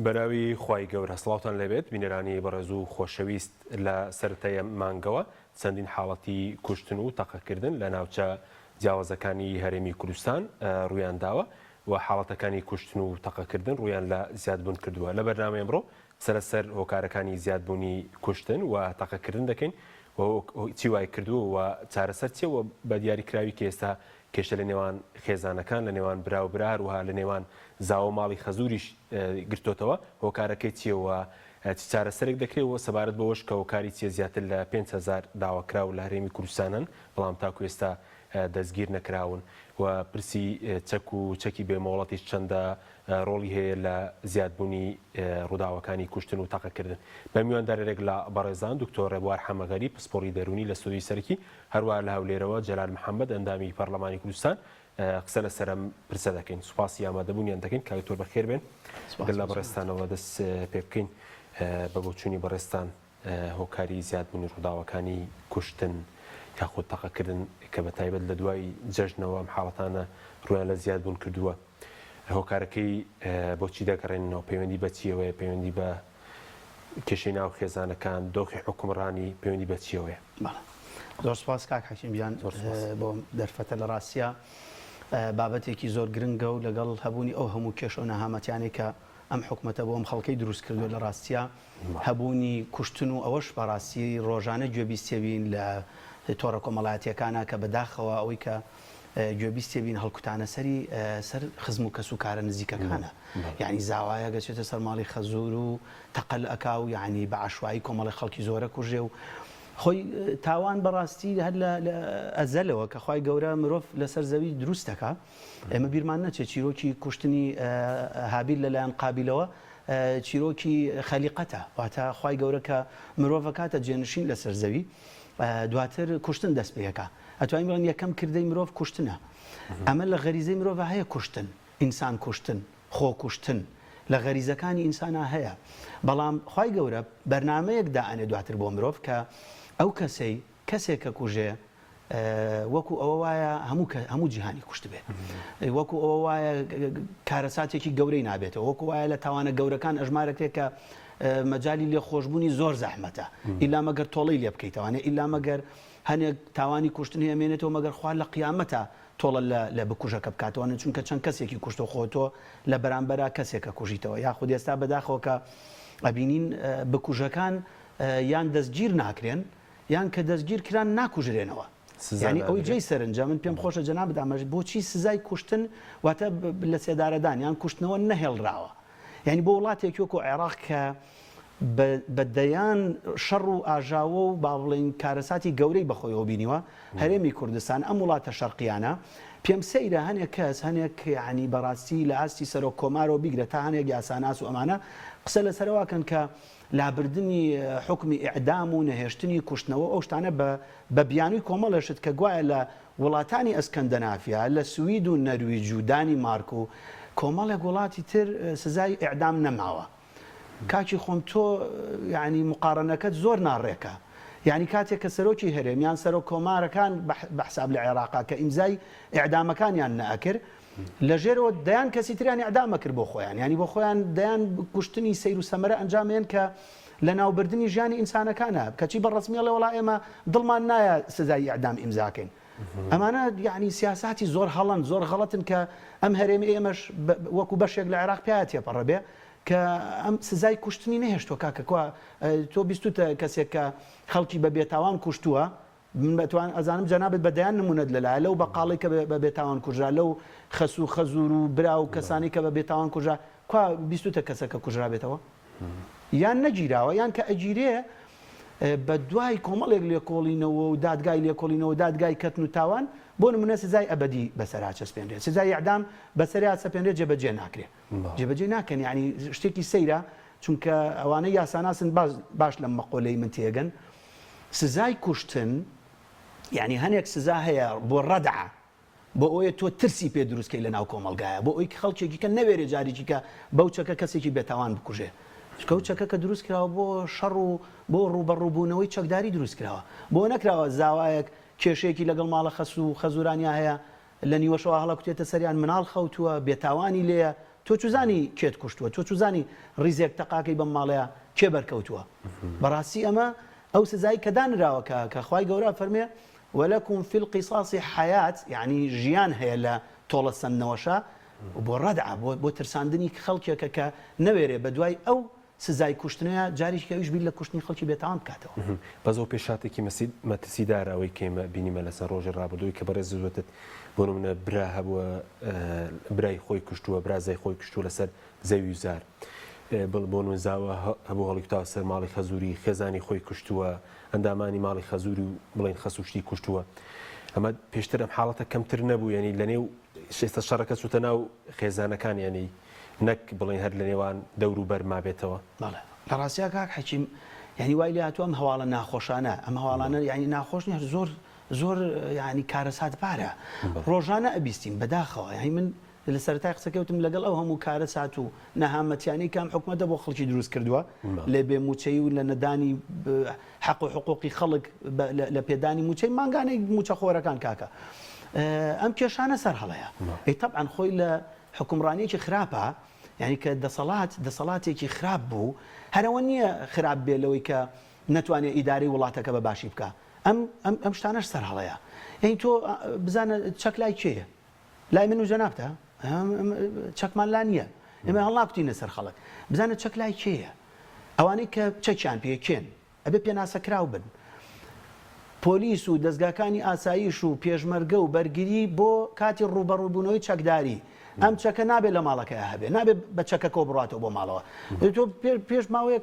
بەراوی خوای گەورە سڵاوتان لەبێت بینەرانی بەڕێز و خۆشەویست لە سەرەتایە مانگەوە چەندین حاڵەتی کوشتن و تەقەکردن لە ناوچە جیاوازەکانی هەرێمی کوردستان ڕوویان داوە و حاڵەتەکانی کوشتن و تەقەکردن ڕوویان لە زیادبوون کردووە. لە بەرنامە ئەمڕۆ سەرەسەر هۆکارەکانی زیادبوونی کوشتن و تەقەکردن دەکەین چی وای کردووە و چارەسەر چیەوە بە دیاریکراوی کە ئێستا کێشە لە نێوان خێزانەکان لە نێوان برا و برا هەروەها لە نێوان زاوە ماڵی خەزوریش گرتوتەوە هۆکارەکەی چیەوە چارەسەرێک دەکرێتەوە سەبارەت بەوەش کە هۆکاری چیە زیاتر لە 5,000 داواکرا و لە هەرێمی کوردستانن بەڵام تاکو ئێستا دەستگیر نەکراون و پرسی چەک و چەکی بێمۆڵەتیش چەندە ڕۆڵی هەیە لە زیادبوونی ڕووداوەکانی کوشتن و تەقەکردن. بە میواندارێک لە بەڕێزان دکتۆر ڕێبوار حەمەگەری پسپۆڕی دەرونی لە سودی سەرکی هەروە لە هەولێرەوە جەلال محەممەد ئەندامی پەرلەمانی کوردستان قسە لە سەرم پرسە دەکەین. سوپاسی ئامادەبوونیان دەکەین کاکتۆر بەخێر بێن گەل لە بەڕێستانەوە دەست پێ بکەین بە بۆچوونی بەڕێستان هۆکاری زیادبوونی ڕووداوەکانی کوشتن یاخود تەقەکردن کە بە تایبەت لە دوای جەژنەوە ئەم حاڵەتانە ڕویان لە زیادبوون کردووە. هۆکارەکەی بۆچی دەگەڕێنەوە پەیوەندی بە چیەوەیە پەیوەندی بە کێشەی ناو خێزانەکان دۆخی حکومڕانی پەیوەندی بە چیەوەیە؟ زۆر سپاس کاک حەکیم گیان بۆ دەرفەتە لە ڕاستیە بابەتێکی زۆر گرنگە و لەگەڵ هەبوونی ئەو هەموو کێشە و نەهامەتیانەی کە ئەم حکومەتە بۆ ئەم خەڵکەی دروست کردو لە ڕاستیە هەبوونی کوشتن و ئەوەش بەڕاستی ڕۆژانە گوێبیستێبین لە تۆڕە کۆمەڵایەتیەکانە کە بەداخەوە ئەوەی کە گوێبیستێبین هەڵکوتانە سەر خزم و کەس و کارە نزیکەکانە یعنی زاوایە گەچێتە سەر ماڵی خەزور و تەقەل ئەکا و یعنی بە عاشوایی کۆمەڵی خەڵکی زۆرە کوژێ و خۆی تاوان بەڕاستی هەر لە ئەزەلەوە کە خوای گەورە مرۆڤ لەسەر زەوی دروستەکە ئێمە بیرمان نەچێت چیرۆکی کوشتنی هابیل لەلایەن قابیلەوە چیرۆکی خەلیقەتە واتە خوای گەورە کە مرۆڤ کاتە جێنشین لەسەر زەوی دواتر کوشتن دەست پێەکە ئەتوانین بڵێن یەکەم کردەی مرۆڤ کوشتنە ئەمە لە غەریزەی مرۆڤ هەیە کوشتن ئینسان کوشتن خۆ کوشتن لە غەریزەکانی ئینسانە هەیە بەڵام خوای گەورە بەرنامەیەک دائەنێ دواتر بۆ مرۆڤ کە ئەو کەسێک کە کوژێ وەکو ئەوە وایە هەموو جیهانی کوشت بێت وەکو ئەوە وایە کارەساتێکی گەورەی نابێتەوە وەکو وایە لە تاوانە گەورەکان ئەژمارەکێک کە مەجای لێ خۆشببوونی زۆر زەحمەتە ئیلا مەگەر تۆڵەی لێ بکەیتەوانێ ئیلا مەگەر هەنێک تاوانی کوشتن هێمێنێتەوە مەگەر خوا لە قیامەتە تۆڵە لە بکوژەکە بکاتەوە چونکە چەند کەسێکی کوشتە خۆتۆ لە بەرامبەرا کەسێکە کوژیتەوە یاخود ئێستا بەداخەوە کە ئەبینین بکوژەکان یان دەستگیر ناکرێن یان کە دەستگیر کران ناکوژرێنەوە ینی ئەوی جێی سەرنجە من پێم خۆشە جەناب دامەژ بۆچی سزای کوشتن واتە لە سێدارەدان یان کوشتنەوە نەهێڵراوە یعنی بۆ وڵاتێک وەکو عێراق کە بەدەیان شەڕ و ئاژاوە و با بڵێن کارەساتی گەورەی بەخۆیەوە بینیوە هەرێمی کوردستان ئەم وڵاتە شەرقیانە پێم سەیرە هەنێک کەس هەنێک ینی بەڕاستی لە ئاستی سەرۆک کۆمارەوە بیگرێت تا هەنێک یاساناس و ئەمانە قسە لەسەرەوەکەن کە لابردنی حکمی ئیعدام و نەهێشتنی کوشتنەوە ئەو شتانە بە بیانووی کۆمەڵێشت کە گوایە لە وڵاتانی ئەسکەندەنافیا لە سوید و نەرویج و دانیمارک و کۆمەڵێک وڵاتی تر سزای ئیعدام نەماوە کاکی خۆم تۆ ینی مقارنەکەت زۆر ناڕێکە یعنی کاتێک کە سەرۆکی هەرێمیان سەرۆک کۆمارەکان بە حساب لە عێراقا کە ئیمزای ئیعدامەکانیان نەئەکرد لە ژێرەوە دەیان کەسی تریان ئیعدامە کرد بۆ خۆیان ینی بۆ خۆیان دەیان کوشتنی سەیر و سەمەرە ئەنجامێن کە لە ناوبردننی ژیانی ئینسانەکانە کەچی بە ڕسمیڵێ وڵا ئێمە دڵمان نایە سزای ئیعدام ئیمزاکەین ئەمانە یعنی سیاساتی زۆر هەڵەن زۆر غەڵەتن کە ئەم هەرێمی ئێمەش وەکو بەشێک لە عێراق پێیان تێپەڕەبێ کە ئەم سزای کوشتنی نەهێشتوە کاکەکوە تۆ بیستوتە کەسێک کە خەڵکی بە بێتاوان کوشتووە من بەتوان ئەزانم جەنابێت بەدەیان نمونەت لەلایە لەو بەقاڵی کە بە بێتاوان کوژرا لەو خەس و خەزور و برا و کەسانی کە بە بێتاوان کوژرا کوا بیستوتە کەسەکە کوژرا بێتەوە یان نەگیراوە یان کە ئەگیرێ بە دوای کۆمەڵێک لێکۆڵینەوە و دادگای لێکۆڵینەوە دادگای کەتن و تاوان بۆ نمونە سزای ئەبەدی بەسەرا چەسپێنرێت سزای ئیعدام بەسەریا چەسپێنرێت جێبەجێ ناکرێت جێبەجێ ناکەن یعنی شتێکی سەیرە چونکە ئەوانەی یاساناسن باش لەم مەقۆلەی من تێگەن سزای کوشتن یعنی هەنێک سزا هەیە بۆ ڕەدع بۆ ئەوەیە تۆ ترسی پێ دروستکەی لە ناو کۆمەڵگایە بۆ ئەوی خەڵکێکی کە نەوێرێ جارێکی کە بەو چەکە کەسێکی بێتاوان بکوژێ کەوت چەکە کە دروست کراوە بۆ شەڕ و بۆ ڕوبەڕووبوونەوەی چەکداری دروست کراوە بۆ نەکراوە زاوایەک کێشەیەکی لەگەڵ ماڵە خەس و خەزورانیا هەیە لە نیوەشەوە هەڵەکوتێتە سەریان مناڵ خەوتووە بێتاوانی لێە تۆ چوزانی کێت کوشتووە تۆ چوزانی ڕیزێک تەقاکەی بەم ماڵەیە کێ بەرکەوتووە بەڕاستی ئەمە ئەو سزای کە دانراوە کە خوای گەورە فەرمێ وەلەکم فی القیصاص حیات یعنی ژیان هەیە لە تۆڵە سندنەوەشە بۆ ڕەدع بۆ ترساندنی خەڵکێکە کە نەوێرێ بە دوای ئەو سزای کوشتنەیە جاریشکە ئەویش بیر لە کوشتنی خەڵکی بێتاوان بکاتەوە بەزەو پێشاتێکی مەترسیدارەوەی کێمە بینیمە لەسەر ڕۆژی ڕابردووی کە بەڕێز زووتت بۆ منە برا هەبووە برای خۆی کوشتووە برازای خۆی کوشتووە لەسەر زەوی زار بۆ نوێزاوە هەبوو هەڵیکتا سەر ماڵی خەزووری خێزانی خۆی کوشتووە ئەندامانی ماڵی خەزووری و بڵێن خەسوشتی کوشتووە ئەمە پێشتر ئەم حاڵەتە کەمتر نەبوو ینی لە نێو شێستە شەڕەکە چوتە ناو خێزانەکان ینی نەک بڵێن هەر لە نێوان دەور و بەرما بێتەوە لە ڕاستیا کاک حەکیم ینی وای لێ هاتووە ئەم هەواڵە ناخۆشانە ئەم هەواڵانە ینی ناخۆش نیە زۆر ینی کارەسات پارە ڕۆژانە ئەبیستیم بەداخەوە ینی من لە سەرەتای قسەکەوتم لەگەڵ ئەو هەموو کارەسات و نەهامەتیانی کام حکومەتە بۆ خەڵکی دروست کردووە لێ بێ موچەی و لە نەدانی حەق و حقوقی خەڵک لە پێدانی موچەی مانگانەی موچە خۆرەکان کاکە ئەم کێشانە سەر هەڵەیە ئەی طبعاً خۆی لە حکومڕانیەکی خراپە یعنی کە دەسەڵاتێکی خراپ بوو هەرەوە نییە خراپ بێ لەوەی کە نەتوانێت ئیداری وڵاتەکە بەباشی بکە ئەم شتانەش سەر هەڵەیە یعنی تۆ بزانە چەک لای کێیە لای من و جەنابتە چەکمان لا نییە ئێمە هەڵناکوتینە سەر خەڵک بزانە چەک لای کێیە ئەوانەی کە چەکیان پێکێن ئەبێ پێناسەکراو بن پۆلیس و دەستگاکانی ئاسایش و پێشمەرگە و بەرگری بۆ کاتی ڕوبەڕووبوونەوەی چەکداری ئەم چەکە نابێت لە ماڵەکەی هەبێ نابێت بە چەکەکەەوە بڕاتەوە بۆ ماڵەوە تۆ پێش ماوەیە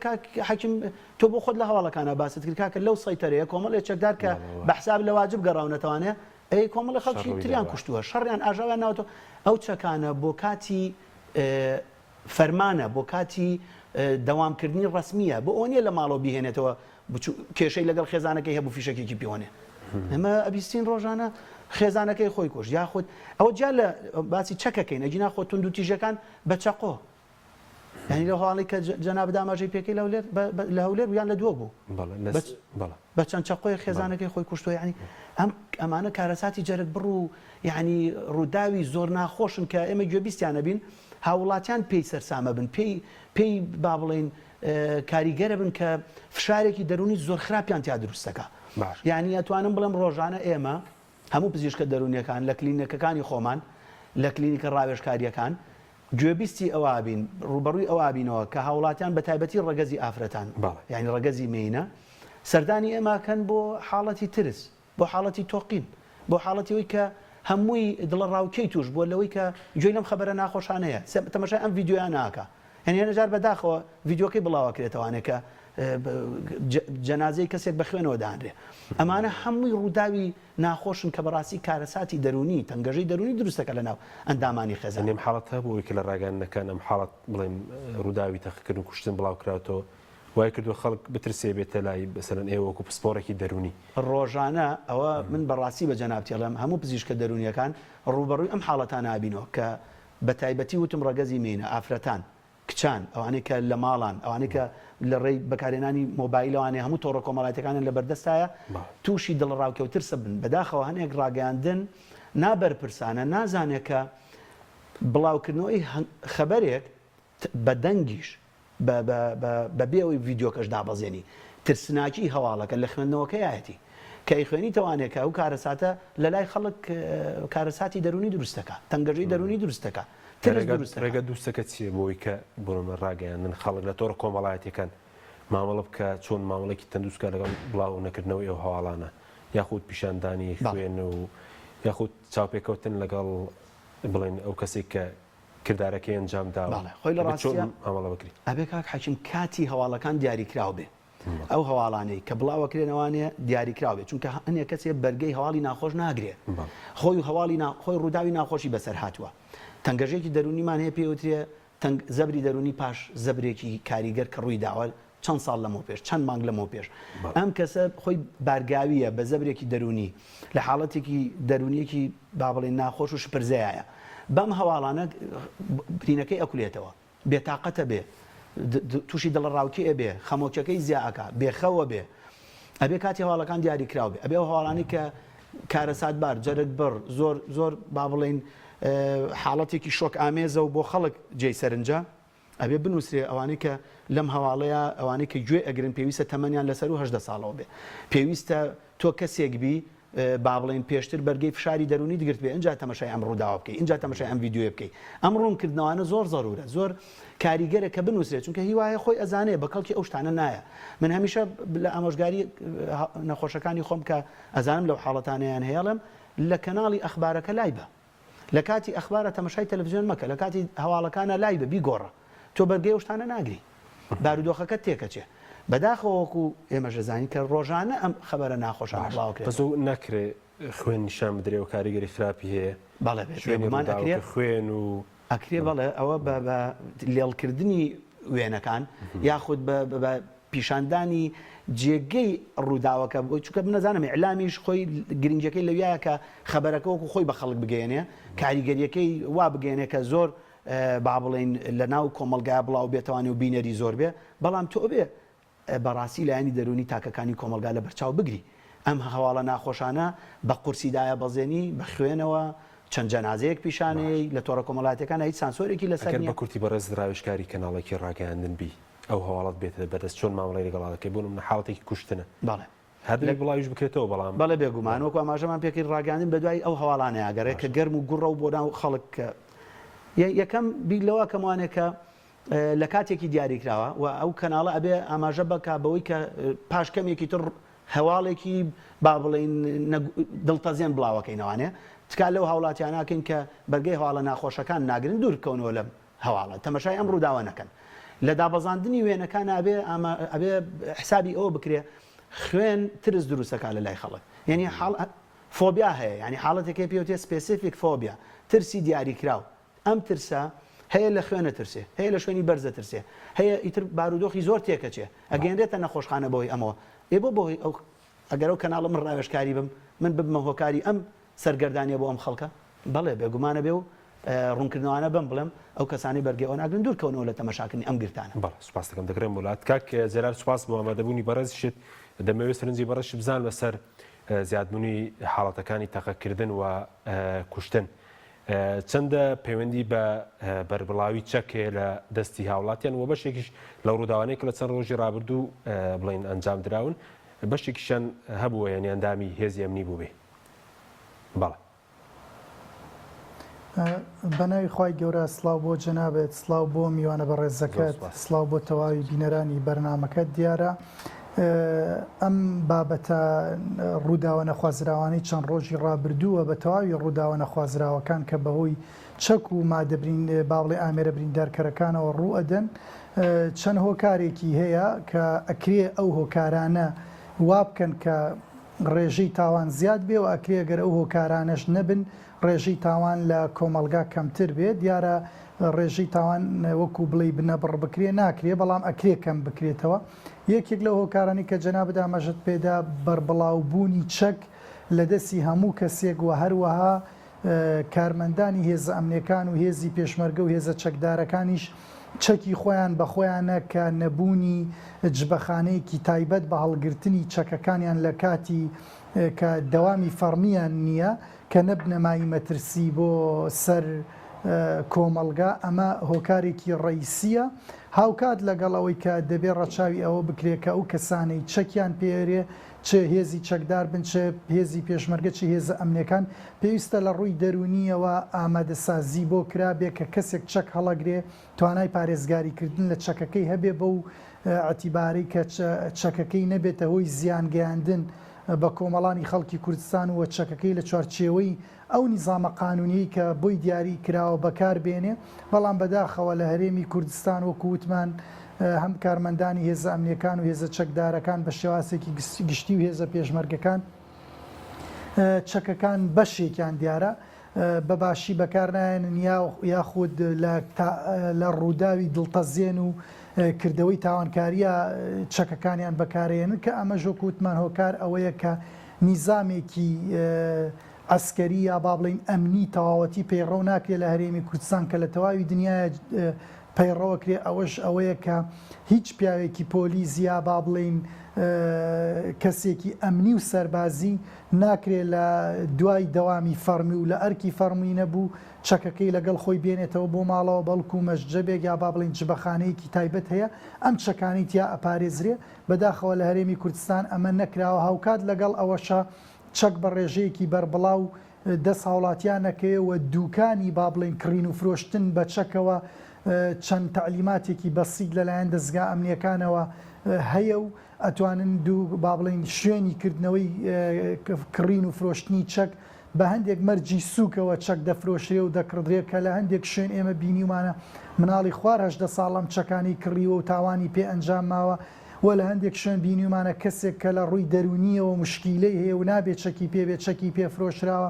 حەکیم تۆ بۆ خۆت لە هەواڵەکانە باست کرد کاکە لەو سەیتەرەیە کۆمەڵێک چەکدار کە بە حساب لە واجب گەڕاونەتەوانێ ئەی کۆمەڵی خەڵکی تریان کوشتووە شەڕیان ئاژاویان ناوەوە ئەو چەکانە بۆ کاتی فەرمانە بۆ کاتی دەوامکردنی ڕسمیە بۆ ئەو نیە لە ماڵەوە بیهێنێتەوە کێشەی لەگەڵ خێزانەکەی هەبوو فیشەکێکی پیوانێ ئەمە ئەبیستین ڕۆژانە خێزانەکەی خۆی کوش یاخود ئەوە جا لە باسی چەکەکەین ئەجی ناخۆت تونند و تیژەکان بە چەقۆ ینی لە هەواڵی کە جەناب داماژەی پێکەی لە هەولێر یان لە دووە بوو بە چەند چەقۆی خێزانەکەی خۆی کوشتووە ینی ئەمانە کارەساتی جەرگ بڕ و یعنی ڕووداوی زۆر ناخۆشن کە ئێمە گوێبیستیانە بین هاوڵاتیان پێی سەرسامە بن پێی با بڵێن کاریگەرە بن کە فشارێکی دەرونی زۆر خراپیان تیا دروستەکە یعنی ئەتوانم بڵێم ڕۆژانە ئێمە هەموو پزیشکە دەرونیەکان لە کلینەکەکانی خۆمان لە کلینیکە ڕاوێژکاریەکان گوێبیستی ئەوە بین ڕوبەڕووی ئەوە بینەوە کە هاوڵاتیان بە تایبەتی ڕەگەزی ئافرەتان یعنی ڕەگەزی مینە سەردانی ئێماکەن بۆ حاڵەتی ترس بۆ حاڵەتی تۆقین بۆ حاڵەتیەوەی کە هەمووی دڵە ڕاوکەی توش بۆ لەوەی کە گوێی لەم خەبەرە ناخۆشانەیە تەماشای ئەم ڤیدیۆیان ناکە هەنی هەنەجار بەداخەوە ڤیدیۆکەی بڵاوەکرێتەوانێت کە جەنازەی کەسێک بە خوێنەوە دانرێ ئەمانە هەمووی ڕووداوی ناخۆشن کە بەڕاستی کارەساتی دەرونی تەنگەژەی دەرونی دروستەکە لە ناو ئەندامانی خێزان نێم حاڵەت هەبووی کە لە ڕاگەانەکان ئەم حاڵەت بڵێم ڕووداوی تەقیکردن و کوشتن بڵاو کراوەوە وای کردو خەڵک بترسێ بێتە لای بەسەرەن ئێوەکو پسپۆرێکی دەرونی ڕۆژانە ئەوە من بەڕاستی بە جەنابتیەڵێم هەموو پزیشکە دەرونیەکان ڕوبەڕووی ئەم حاڵەتان نابینەوە کە بە تایبەتی وتم ڕەگەزی مینە ئافرەتان کچان ئەوانەی کە لە ماڵان ئەوانەی کە لە ڕێی بەکارێنانی مۆبایلەوانێ هەموو تۆڕە کۆمەڵایەتەکانن لە بەردەستایە تووشی دڵڕاوکەوترسە بن بەداخەوە هەنێک ڕاگەاندن نابەرپرسانە نازانێت کە بڵاوکردنەوەی خەبەرێک بە دەنگیش بەبێ ئەوەی ڤیدیۆکەش دابەزێنی ترسناکی هەواڵەکە لە خوێندنەوەکەیەتی کە ئەیخوێنی تەوانێکە ئەو کارەساتە لە لای خەڵک کارەساتی دەرونی دروستەکە تەنگەژەی دەرونی دروستەکە ڕێگە دووستەکە چیە بۆی کە بۆمە ڕاگەیاندن خەڵک لە تۆڕ کۆمەڵایەتەکان مامەڵە بکە چۆن مامەڵێکی تەندروستکە لەگەڵ بڵاو نەکردنەوەی ئەو هەواڵانە یاخود پیشاندانی خوێن و یاخود چاوپێکەوتن لەگەڵ بڵێن ئەو کەسێک کە کردارەکەی ئەنجام داوە خۆی لە ڕاستیە ئەمەڵە بکری ئەبێ کاک حەکیم کاتی هەواڵەکان دیاریکراو بێ ئەو هەواڵانەی کە بڵاوەکرێنەوانێ دیاریکراو بێت چونکە هەنێک کەسێ بەرگەی هەواڵی ناخۆش ناگرێ خۆی خۆی ڕووداوی ناخۆشی بەسەر هاتووە تەنگەژێکی دەرونیمان هەیە پێوترێ زەبری دەرونی پاش زەبرێکی کاریگەر کە ڕووی داوە چەند ساڵ لەمەوە پێش چەند مانگ لەمەوە پێش ئەم کەسە خۆی بارگاویە بە زەبرێکی دەرونی لە حاڵەتێکی دەرونیەکی با بڵێن ناخۆش و شپرزەیە بەم هەواڵانە برینەکەی ئەکولێتەوە بێتاقەتە بێ تووشی دڵڕاوکی ئەبێ خەمۆکەکەی زیاکە بێخەوە بێ ئەبێ کاتی هەواڵەکان دیاریکراو بێ ئەبێ هەواڵانی کە کارەسات بار جەرگ بڕ زۆر با بڵێن حاڵەتێکی شۆک ئامێزە و بۆ خەڵک جێی سەرنجە ئەبێ بنووسێ ئەوانەی کە لەم هەواڵەیە ئەوانەی کە گوێ ئەگرن پێویستە تەمەنیان لەسەر و 18 ساڵەوە بێ پێویستە تۆ کەسێک بی با بڵێن پێشتر بەرگەی فشاری دەرونی دەگرت بێ اینجا تەمەشای ئەم ڕووداوە بکەیت اینجا تەمەشای ئەم ڤیدیۆ بکەیت ئەم ڕوونکردنەوانە زۆر زەرورە زۆر کاریگەرە کە بنووسێت چونکە هیوایە خۆی ئەزانێ بە کەڵکی ئەو شتانە نایە من هەمیشە لە ئامۆژگاری نەخۆشەکانی خۆم کە ئەزانم لەو حاڵەتانەیان هێڵم لە کەناڵی ئەخبارەکە لای بە لە کاتی ئەخبارە تەمەشای تەلەڤیزیۆن مەکە لە کاتی هەواڵەکانە لای بە بیگۆڕە تۆ بەرگەی ئەو شتانە ناگری بارودۆخەکە تێکەچێ بەداخەوەکو ئێمە ژەزانی کە ڕۆژانە ئەم خەبەرە ناخۆشە بڵاوکرێت بەس نەکرێ خوێن نیشان بدرێ و کاریگەری خراپی هەیە بەڵێ شوێنمان ئەکرێت خوێن و ئەکرێ بەڵێ ئەوە بە لێڵکردنی وێنەکان یاخود بە پیشاندانی جێگەی ڕووداوەکە چونکە بنەزانم ئیعلامیش خۆی گرنگەکەی لەویایە کە خەبەرەکە وەکو خۆی بە خەڵک بگەێنێ کاریگەریەکەی وا بگەێنێ کە زۆر با بڵێن لە ناو کۆمەلگای بڵاو بێتوانێ و بینەری زۆر بێ بەڵام تۆ بێ بەڕاستی لایانی دەرونی تاکەکانی کۆمەلگا لە بەرچاو بگری ئەم هەواڵە ناخۆشانە بە قورسیدایە بەزێنی بە خوێنەوە چەند جەنازەیەک پیشانەی لە تۆڕە کۆمەڵاتەکان هیچ سانسۆرێکی لەسەر بە کورتی بەڕێز دراوشکاری کەناڵێکی ڕاگەاندن بی ئەو هەواڵات بێتە بەدەست چۆن مامەڵی لەگەڵاکەی بوون منە حاڵەتێکی کوشتنە بەڵێ هەردێک بڵاویش بکرێتەوە بەڵام بەڵێ بێگومان وەکو ئاماژەمان پێکەی ڕاگەاندن بە دوای ئەو هەواڵانە ئەگەرێ کە گەرم و گوڕە و بۆ ناو خەڵک کە یەکەم بیلەوە کەموانێکە لە کاتێکی دیاریکراوە و ئەو کەناڵە ئەبێ ئاماژە بکە بەوەی کە پاش کەمێکی تر هەواڵێکی با بڵێن دڵتەزیێن بڵاوەکەینەوانێ تکا لەو هاوڵاتیاناکەین کە بەرگەی هەواڵە ناخۆشەکان ناگرن دوور بکەونەوە لەم هەواڵە تەمەشای ئەم ڕووداوە نەکەن لە دابەزاندنی وێنەکان ئەبێ حسابی ئەوە بکرێ خوێن ترس دروستەکە لە لای خەڵک یعنی فۆبیا هەیە ینی حاڵەتێکی پێوتێ سپێسیفیک فۆبیا ترسی دیاریکراو ئەم ترسە هەیە لە خوێنە ترسێ هەیە لە شوێنی بەرزە ترسێ هەیە ئیتر بارودۆخی زۆر تێکەچێ ئەگەێنرێتە نەخۆشخانە بۆی ئەمەوە بۆ بۆی ئەو ئەگەر ئەو کەناڵە من ڕاوێژکاری بم من ببمە هۆکاری ئەم سەرگەردانیە بۆ ئەم خەڵکە بەڵێ بێگومانە بێ و ڕوونکردنەوەانە بم بڵێم ئەو کەسانی بەرگەوە ناگرن دوورکەونەوە لە تەمەشاکردنی ئەم گرتانە بەڵێ سوپاس دەکەم دەکرێن وڵات کاک زێرار سوپاس بۆ ئامادەبوونی بەڕێزیشت دەمەوێت سەرنجی بەڕێزی بزان لەسەر زیادبوونی حاڵەتەکانی تەقەکردن و کوشتن چەندە پەیوەندی بە بەربڵاوی چەکێ لە دەستی هاوڵاتیان و بەشێکیش لە ڕووداوانەیە کە لە چەند ڕۆژی ڕابردوو بڵین ئەنجام دراون بەشێکیشان هەبووە یعنی ئەندامی هێزی ئەمنی بوو بێ بەڵێ بەناوی خوای گەورە سڵاو بۆ جەنابێت سڵاو بۆ میوانە بە ڕێزەکەت سڵاو بۆ تەواوی بینەرانی بەرنامەکەت دیارە ئەم بابەتە ڕووداوە نەخوازراوانەی چەند ڕۆژی ڕابردووە بە تەواوی ڕووداوە نەخوازراوەکان کە بەهۆی چەک و مادەبرین باڵێ ئامێرە بریندارکەرەکانەوە ڕوو ئەدەن چەند هۆکارێکی هەیە کە ئەکرێ ئەو هۆکارانە وا بکەن کە ڕێژەی تاوان زیاد بێ و ئەکرێ گەر ئەو هۆکارانەش نەبن ڕێژەی تاوان لە کۆمەلگا کەمتر بێت دیارە ڕێژەی تاوان وەکو بڵێ بنەبڕ بکرێ ناکرێ بەڵام ئەکرێ کەم بکرێتەوە یەکێک لە هۆکارانی کە جەنابەت ئاماژەت پێدا بەربڵاوبوونی چەک لە دەستی هەموو کەسێک و هەروەها کارمەندانی هێزە ئەمنیەکان و هێزی پێشمەرگە و هێزە چەکدارەکانیش چەکی خۆیان بە خۆیانە کە نەبوونی جبەخانەیەکی تایبەت بە هەڵگرتنی چەکەکانیان لە کاتی کە دەوامی فەرمیان نییە کە نەبنە مای مەترسی بۆ سەر کۆمەلگا ئەمە هۆکارێکی ڕئیسیە هاوکات لەگەڵەوەی کە دەبێت ڕەچاوی ئەوە بکرێت کە ئەو کەسانەی چەکیان پێێرێ چه هێزی چەکدار بن چه هێزی پێشمەرگە چه هێزە ئەمنیەکان پێویستە لە ڕووی دەرونیەوە ئامادەسازی بۆ کرابێ کە کەسێک چەک هەڵەگرێ توانای پارێزگاریکردن لە چەکەکەی هەبێ بەو ئەتیبارەی کە چەکەکەی نەبێتە هۆی زیانگەیاندن بە کۆمەڵانی خەڵکی کوردستان و چەکەکەی لە چوارچێوەی ئەو نیزامە قانونی کە بۆی دیاری کراوە بەکار بێنێ بەڵام بەداخەوە لە هەرێمی کوردستان وەکو وتمان هەم کارمەندانی هێزە ئەمنیەکان و هێزە چەکدارەکان بە شێوازێکی گشتی و هێزە پێشمەرگەکان چەکەکان بەشێکیان دیارە بەباشی بەکارنایەنن یاخود لە ڕووداوی دڵتەزیێن و کردەوەی تاوانکاریە چەکەکانیان بەکارێنن کە ئەمە ژۆکوتمان هۆکار ئەوەیە کە نیزامێکی ئەسکەری یا با بڵین ئەمنی تەواوەتی پەیڕەو ناکرێت لە هەرێمی کوردستان کە لە تەواوی دنیای پەیڕەوەکرێ ئەوەش ئەوەیە کە هیچ پیاوێکی پۆلیس یا با بڵین کەسێکی ئەمنی و سەربازی ناکرێت لە دوای دەوامی فەرمی و لە ئەرکی فەرمی نەبوو چەکەکەی لەگەڵ خۆی بێنێتەوە بۆ ماڵەوە بەڵکو مەشجەبێک یا با بڵین جبەخانەیەکی تایبەت هەیە ئەم چەکانی تیا ئەپارێزرێ بەداخەوە لە هەرێمی کوردستان ئەمە نەکراوە هاوکات لەگەڵ ئەوەشە چەک بە ڕێژەیەکی بربڵاو دەست هاوڵاتیانەکەیەوە دووکانی با بڵین کڕین و فرۆشتن بە چەکەوە چەند تعلیماتێکی بەسیط لەلایەن دەستگا ئەمنیەکانەوە هەیە و ئەتوانن دوو با بڵین شوێنی کردنەوەی کڕین و فرۆشتنی چەک بە هەندێک مەرجی سووکەوە چەک دەفرۆشرێ و دەکڕدرێ کە لە هەندێک شوێن ئێمە بینیمانە مناڵی خوار 18 ساڵم چەکانی کڕیوە و تاوانی پێ ئەنجام ماوە و لە هەندێک شوێن بینیمانە کەسێک کە لە ڕووی دەرونیەوە مشکیلەی هەیە و نابێت چەکی پێ بێت چەکی پێ فرۆشراوە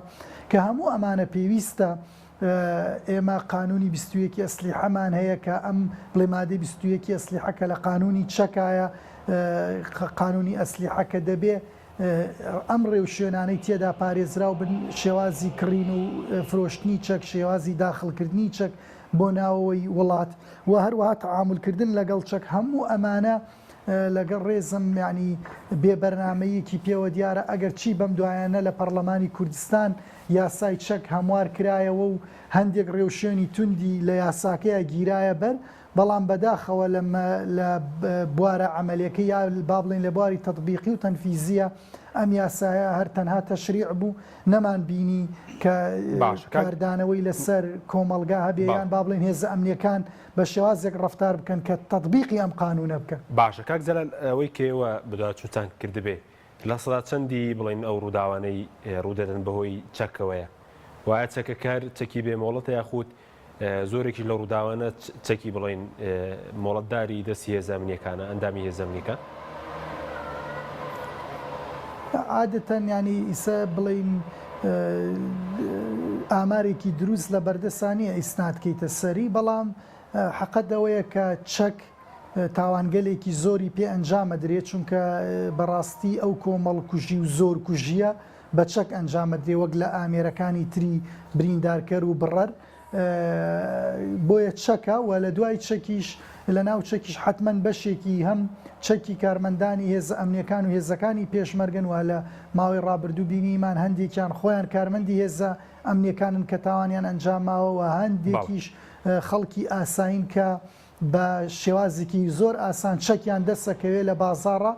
کە هەموو ئەمانە پێویستە ئێمە قانونی 21 ئەسلیحەمان هەیە کە ئەم بڵێ مادەی 21 ئەسلیحەکە لە قانونی چەکایە قانونی ئەسلیحەکە دەبێ ئەم ڕێو شوێنانەی تێدا پارێزرا و بن شێوازی کڕین و فرۆشتنی چەک شێوازی داخڵکردنی چەک بۆ ناوەوەی وڵات و هەروەها تەعاملکردن لەگەڵ چەک هەموو ئەمانە لەگەڵ ڕێزم ینی بێبەرنامەیەکی پێوە دیارە ئەگەر چی بەم دوایانە لە پەرلەمانی کوردستان یاسای چەک هەموار کرایەوە و هەندێک ڕێوشێنی توندی لە یاساکەیە گیرایە بەر بەڵام بەداخەوە لە بوارە عملەکە یا با بڵین لە بواری تەطبیقی و تەنفیزیە ئەم یاسایە هەر تەنها تەشریع بوو نەمان بینی کە کاردانەوەی لەسەر کۆمەلگا هەبێیان با بڵین هێزە ئەمنیەکان بە شێوازێک ڕەفتار بکەن کە تەطبیقی ئەم قانونە بکەن. باشە کاک زەلال ئەوەی کێوە بداچوتان کردبێ لە سەدا چەندی بڵین ئەو ڕووداوانەی ڕوودەدەن بەهۆی چەکەوەیە وایە چەکەکار چەکی بێمۆڵەتە یاخود زۆرێکی لە ڕووداوانە چەکی بڵین مۆڵەتداری دەستی هێزە ئەمنیەکانە ئەندامی هێزە ئەمنیەکە عادەتەن ینی ئیسە بڵین ئامارێکی دروست لە بەردەسانیە ئیسنادکەیتە سەری بەڵام حەقەتەوەیە کە چەک تاوانگەلێکی زۆری پێ ئەنجامە درێت چونکە بەڕاستی ئەو کۆمەڵ کوژی و زۆر کوژیە بە چەک ئەنجامە درێ وەک لە ئامێرەکانی تری بریندارکەر و بڕەر بۆیە چەکە و لە دوای چەکیش لە ناو چەکیش حتمما بەشێکی هەم چەکی کارمەندانی هێزە ئەمنیەکان و هێزەکانی پێشمەرگن و لە ماوەی ڕابردوو بینیمان هەندێکیان خۆیان کارمەندی هێزە ئەمنیەکانن کە تاوانیان ئەنجاماوە و هەندێکیش خەڵکی ئاساین کە بە شێوازێکی زۆر ئاسان چەکیان دەسەکەوێت لە بازاڕە